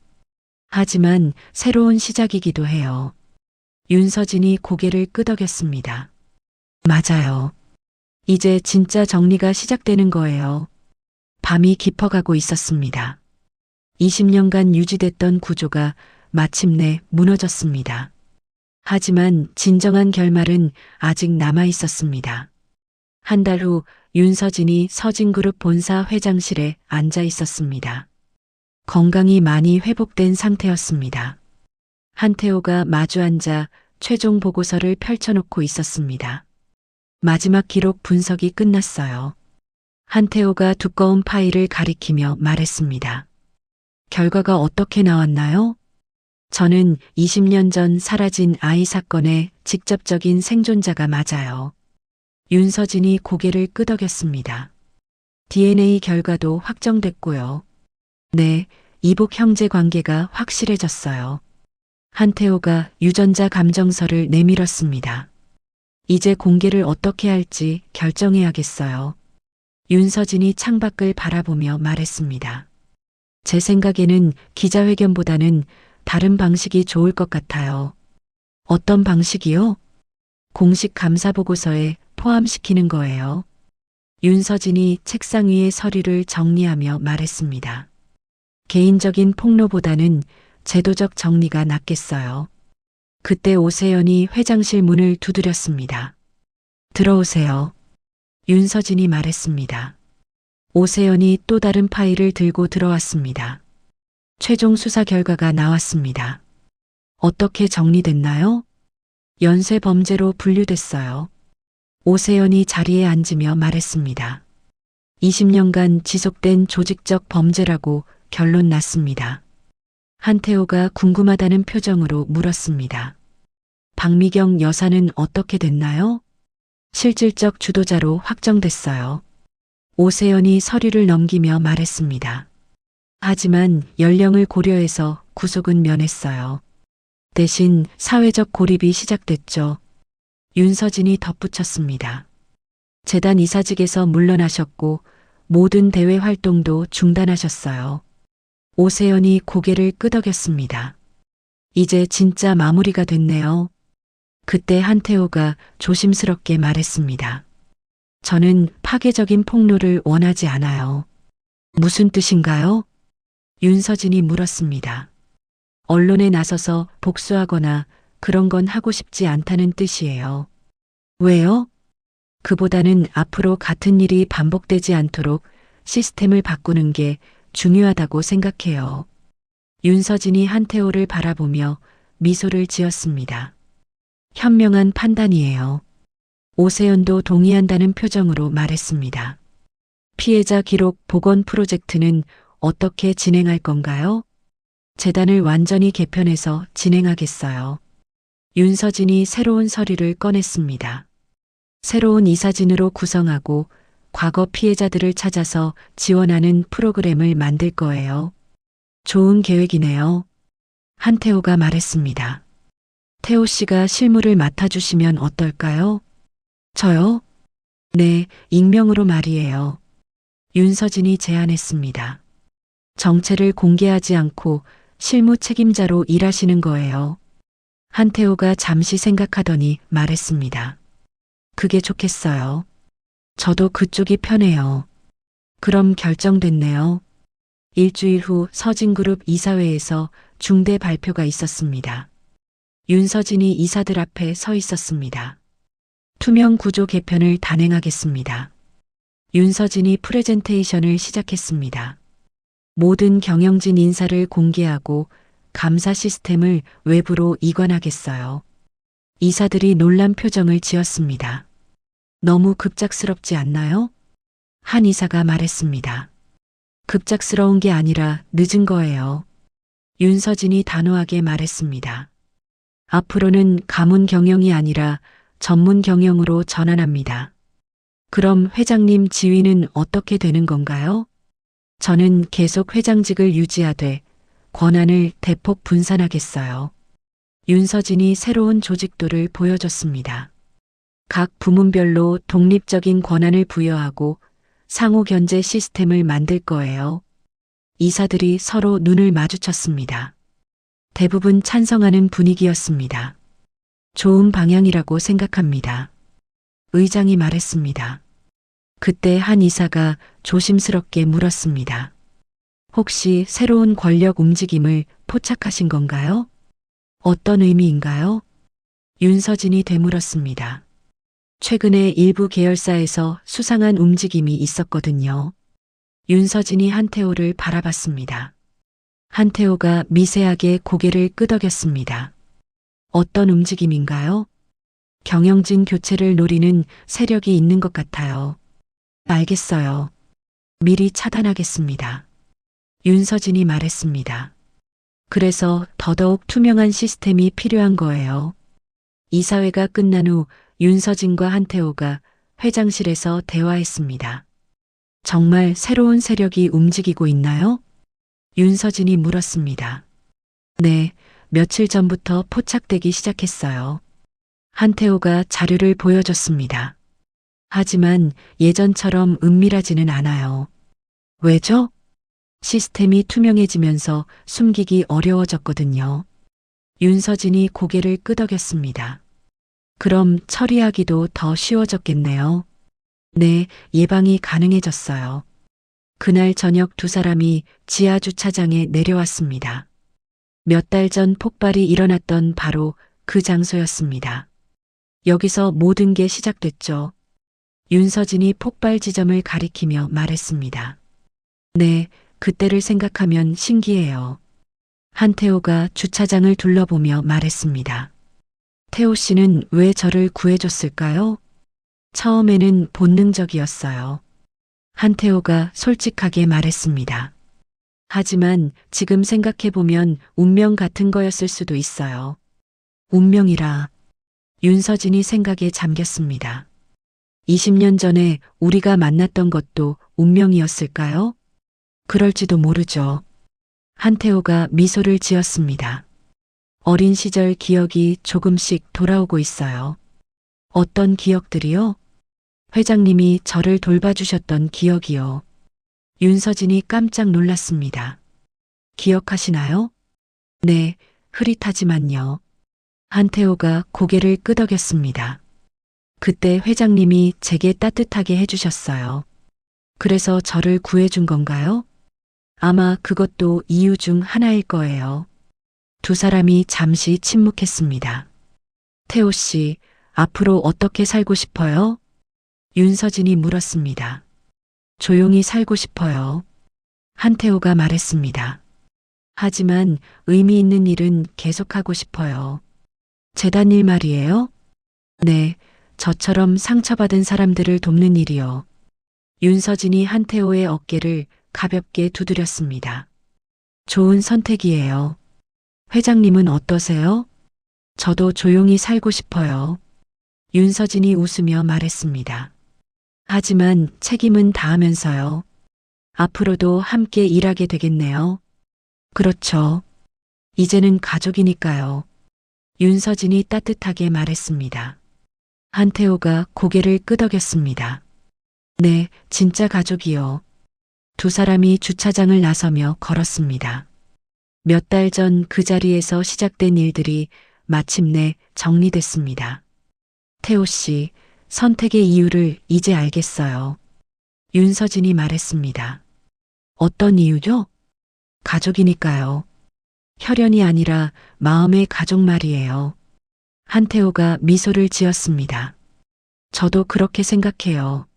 하지만 새로운 시작이기도 해요. 윤서진이 고개를 끄덕였습니다. 맞아요. 이제 진짜 정리가 시작되는 거예요. 밤이 깊어가고 있었습니다. 20년간 유지됐던 구조가 마침내 무너졌습니다. 하지만 진정한 결말은 아직 남아 있었습니다. 한 달 후 윤서진이 서진그룹 본사 회장실에 앉아 있었습니다. 건강이 많이 회복된 상태였습니다. 한태호가 마주 앉아 최종 보고서를 펼쳐놓고 있었습니다. 마지막 기록 분석이 끝났어요. 한태호가 두꺼운 파일을 가리키며 말했습니다. 결과가 어떻게 나왔나요? 저는 20년 전 사라진 아이 사건의 직접적인 생존자가 맞아요. 윤서진이 고개를 끄덕였습니다. DNA 결과도 확정됐고요. 네, 이복 형제 관계가 확실해졌어요. 한태호가 유전자 감정서를 내밀었습니다. 이제 공개를 어떻게 할지 결정해야겠어요. 윤서진이 창밖을 바라보며 말했습니다. 제 생각에는 기자회견보다는 다른 방식이 좋을 것 같아요. 어떤 방식이요? 공식 감사 보고서에 포함시키는 거예요. 윤서진이 책상 위의 서류를 정리하며 말했습니다. 개인적인 폭로보다는 제도적 정리가 낫겠어요. 그때 오세연이 회장실 문을 두드렸습니다. 들어오세요. 윤서진이 말했습니다. 오세연이 또 다른 파일을 들고 들어왔습니다. 최종 수사 결과가 나왔습니다. 어떻게 정리됐나요? 연쇄 범죄로 분류됐어요. 오세연이 자리에 앉으며 말했습니다. 20년간 지속된 조직적 범죄라고 결론 났습니다. 한태호가 궁금하다는 표정으로 물었습니다. 박미경 여사는 어떻게 됐나요? 실질적 주도자로 확정됐어요. 오세연이 서류를 넘기며 말했습니다. 하지만 연령을 고려해서 구속은 면했어요. 대신 사회적 고립이 시작됐죠. 윤서진이 덧붙였습니다. 재단 이사직에서 물러나셨고 모든 대외 활동도 중단하셨어요. 오세연이 고개를 끄덕였습니다. 이제 진짜 마무리가 됐네요. 그때 한태호가 조심스럽게 말했습니다. 저는 파괴적인 폭로를 원하지 않아요. 무슨 뜻인가요? 윤서진이 물었습니다. 언론에 나서서 복수하거나 그런 건 하고 싶지 않다는 뜻이에요. 왜요? 그보다는 앞으로 같은 일이 반복되지 않도록 시스템을 바꾸는 게 중요하다고 생각해요. 윤서진이 한태호를 바라보며 미소를 지었습니다. 현명한 판단이에요. 오세연도 동의한다는 표정으로 말했습니다. 피해자 기록 복원 프로젝트는 어떻게 진행할 건가요? 재단을 완전히 개편해서 진행하겠어요. 윤서진이 새로운 서류를 꺼냈습니다. 새로운 이사진으로 구성하고 과거 피해자들을 찾아서 지원하는 프로그램을 만들 거예요. 좋은 계획이네요. 한태호가 말했습니다. 태호 씨가 실무를 맡아주시면 어떨까요? 저요? 네, 익명으로 말이에요. 윤서진이 제안했습니다. 정체를 공개하지 않고 실무 책임자로 일하시는 거예요. 한태호가 잠시 생각하더니 말했습니다. 그게 좋겠어요. 저도 그쪽이 편해요. 그럼 결정됐네요. 일주일 후 서진그룹 이사회에서 중대 발표가 있었습니다. 윤서진이 이사들 앞에 서 있었습니다. 투명 구조 개편을 단행하겠습니다. 윤서진이 프레젠테이션을 시작했습니다. 모든 경영진 인사를 공개하고 감사 시스템을 외부로 이관하겠어요. 이사들이 놀란 표정을 지었습니다. 너무 급작스럽지 않나요? 한 이사가 말했습니다. 급작스러운 게 아니라 늦은 거예요. 윤서진이 단호하게 말했습니다. 앞으로는 가문 경영이 아니라 전문 경영으로 전환합니다. 그럼 회장님 지위는 어떻게 되는 건가요? 저는 계속 회장직을 유지하되 권한을 대폭 분산하겠어요. 윤서진이 새로운 조직도를 보여줬습니다. 각 부문별로 독립적인 권한을 부여하고 상호 견제 시스템을 만들 거예요. 이사들이 서로 눈을 마주쳤습니다. 대부분 찬성하는 분위기였습니다. 좋은 방향이라고 생각합니다. 의장이 말했습니다. 그때 한 이사가 조심스럽게 물었습니다. 혹시 새로운 권력 움직임을 포착하신 건가요? 어떤 의미인가요? 윤서진이 되물었습니다. 최근에 일부 계열사에서 수상한 움직임이 있었거든요. 윤서진이 한태호를 바라봤습니다. 한태호가 미세하게 고개를 끄덕였습니다. 어떤 움직임인가요? 경영진 교체를 노리는 세력이 있는 것 같아요. 알겠어요. 미리 차단하겠습니다. 윤서진이 말했습니다. 그래서 더더욱 투명한 시스템이 필요한 거예요. 이사회가 끝난 후 윤서진과 한태호가 회장실에서 대화했습니다. 정말 새로운 세력이 움직이고 있나요? 윤서진이 물었습니다. 네, 며칠 전부터 포착되기 시작했어요. 한태호가 자료를 보여줬습니다. 하지만 예전처럼 은밀하지는 않아요. 왜죠? 시스템이 투명해지면서 숨기기 어려워졌거든요. 윤서진이 고개를 끄덕였습니다. 그럼 처리하기도 더 쉬워졌겠네요. 네, 예방이 가능해졌어요. 그날 저녁 두 사람이 지하 주차장에 내려왔습니다. 몇 달 전 폭발이 일어났던 바로 그 장소였습니다. 여기서 모든 게 시작됐죠. 윤서진이 폭발 지점을 가리키며 말했습니다. 네, 그때를 생각하면 신기해요. 한태호가 주차장을 둘러보며 말했습니다. 태호 씨는 왜 저를 구해줬을까요? 처음에는 본능적이었어요. 한태호가 솔직하게 말했습니다. 하지만 지금 생각해보면 운명 같은 거였을 수도 있어요. 운명이라. 윤서진이 생각에 잠겼습니다. 20년 전에 우리가 만났던 것도 운명이었을까요? 그럴지도 모르죠. 한태호가 미소를 지었습니다. 어린 시절 기억이 조금씩 돌아오고 있어요. 어떤 기억들이요? 회장님이 저를 돌봐주셨던 기억이요. 윤서진이 깜짝 놀랐습니다. 기억하시나요? 네, 흐릿하지만요. 한태호가 고개를 끄덕였습니다. 그때 회장님이 제게 따뜻하게 해주셨어요. 그래서 저를 구해준 건가요? 아마 그것도 이유 중 하나일 거예요. 두 사람이 잠시 침묵했습니다. 태호 씨, 앞으로 어떻게 살고 싶어요? 윤서진이 물었습니다. 조용히 살고 싶어요. 한태호가 말했습니다. 하지만 의미 있는 일은 계속하고 싶어요. 재단 일 말이에요? 네, 저처럼 상처받은 사람들을 돕는 일이요. 윤서진이 한태호의 어깨를 가볍게 두드렸습니다. 좋은 선택이에요. 회장님은 어떠세요? 저도 조용히 살고 싶어요. 윤서진이 웃으며 말했습니다. 하지만 책임은 다하면서요. 앞으로도 함께 일하게 되겠네요. 그렇죠. 이제는 가족이니까요. 윤서진이 따뜻하게 말했습니다. 한태호가 고개를 끄덕였습니다. 네, 진짜 가족이요. 두 사람이 주차장을 나서며 걸었습니다. 몇 달 전 그 자리에서 시작된 일들이 마침내 정리됐습니다. 태호 씨, 선택의 이유를 이제 알겠어요. 윤서진이 말했습니다. 어떤 이유죠? 가족이니까요. 혈연이 아니라 마음의 가족 말이에요. 한태호가 미소를 지었습니다. 저도 그렇게 생각해요.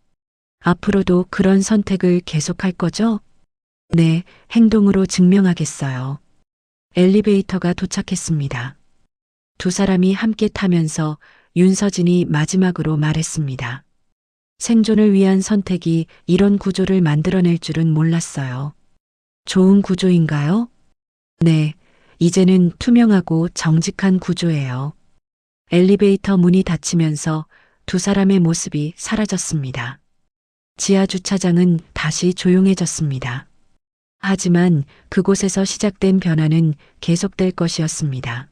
앞으로도 그런 선택을 계속할 거죠? 네, 행동으로 증명하겠어요. 엘리베이터가 도착했습니다. 두 사람이 함께 타면서 윤서진이 마지막으로 말했습니다. 생존을 위한 선택이 이런 구조를 만들어낼 줄은 몰랐어요. 좋은 구조인가요? 네, 이제는 투명하고 정직한 구조예요. 엘리베이터 문이 닫히면서 두 사람의 모습이 사라졌습니다. 지하 주차장은 다시 조용해졌습니다. 하지만 그곳에서 시작된 변화는 계속될 것이었습니다.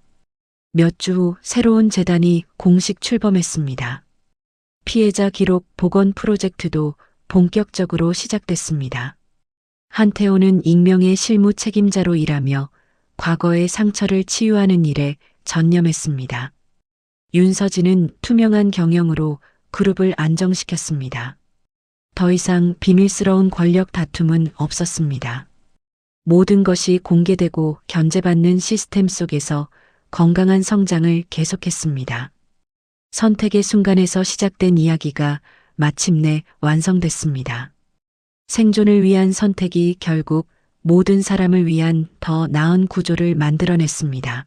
몇 주 후 새로운 재단이 공식 출범했습니다. 피해자 기록 복원 프로젝트도 본격적으로 시작됐습니다. 한태호는 익명의 실무 책임자로 일하며 과거의 상처를 치유하는 일에 전념했습니다. 윤서진은 투명한 경영으로 그룹을 안정시켰습니다. 더 이상 비밀스러운 권력 다툼은 없었습니다. 모든 것이 공개되고 견제받는 시스템 속에서 건강한 성장을 계속했습니다. 선택의 순간에서 시작된 이야기가 마침내 완성됐습니다. 생존을 위한 선택이 결국 모든 사람을 위한 더 나은 구조를 만들어냈습니다.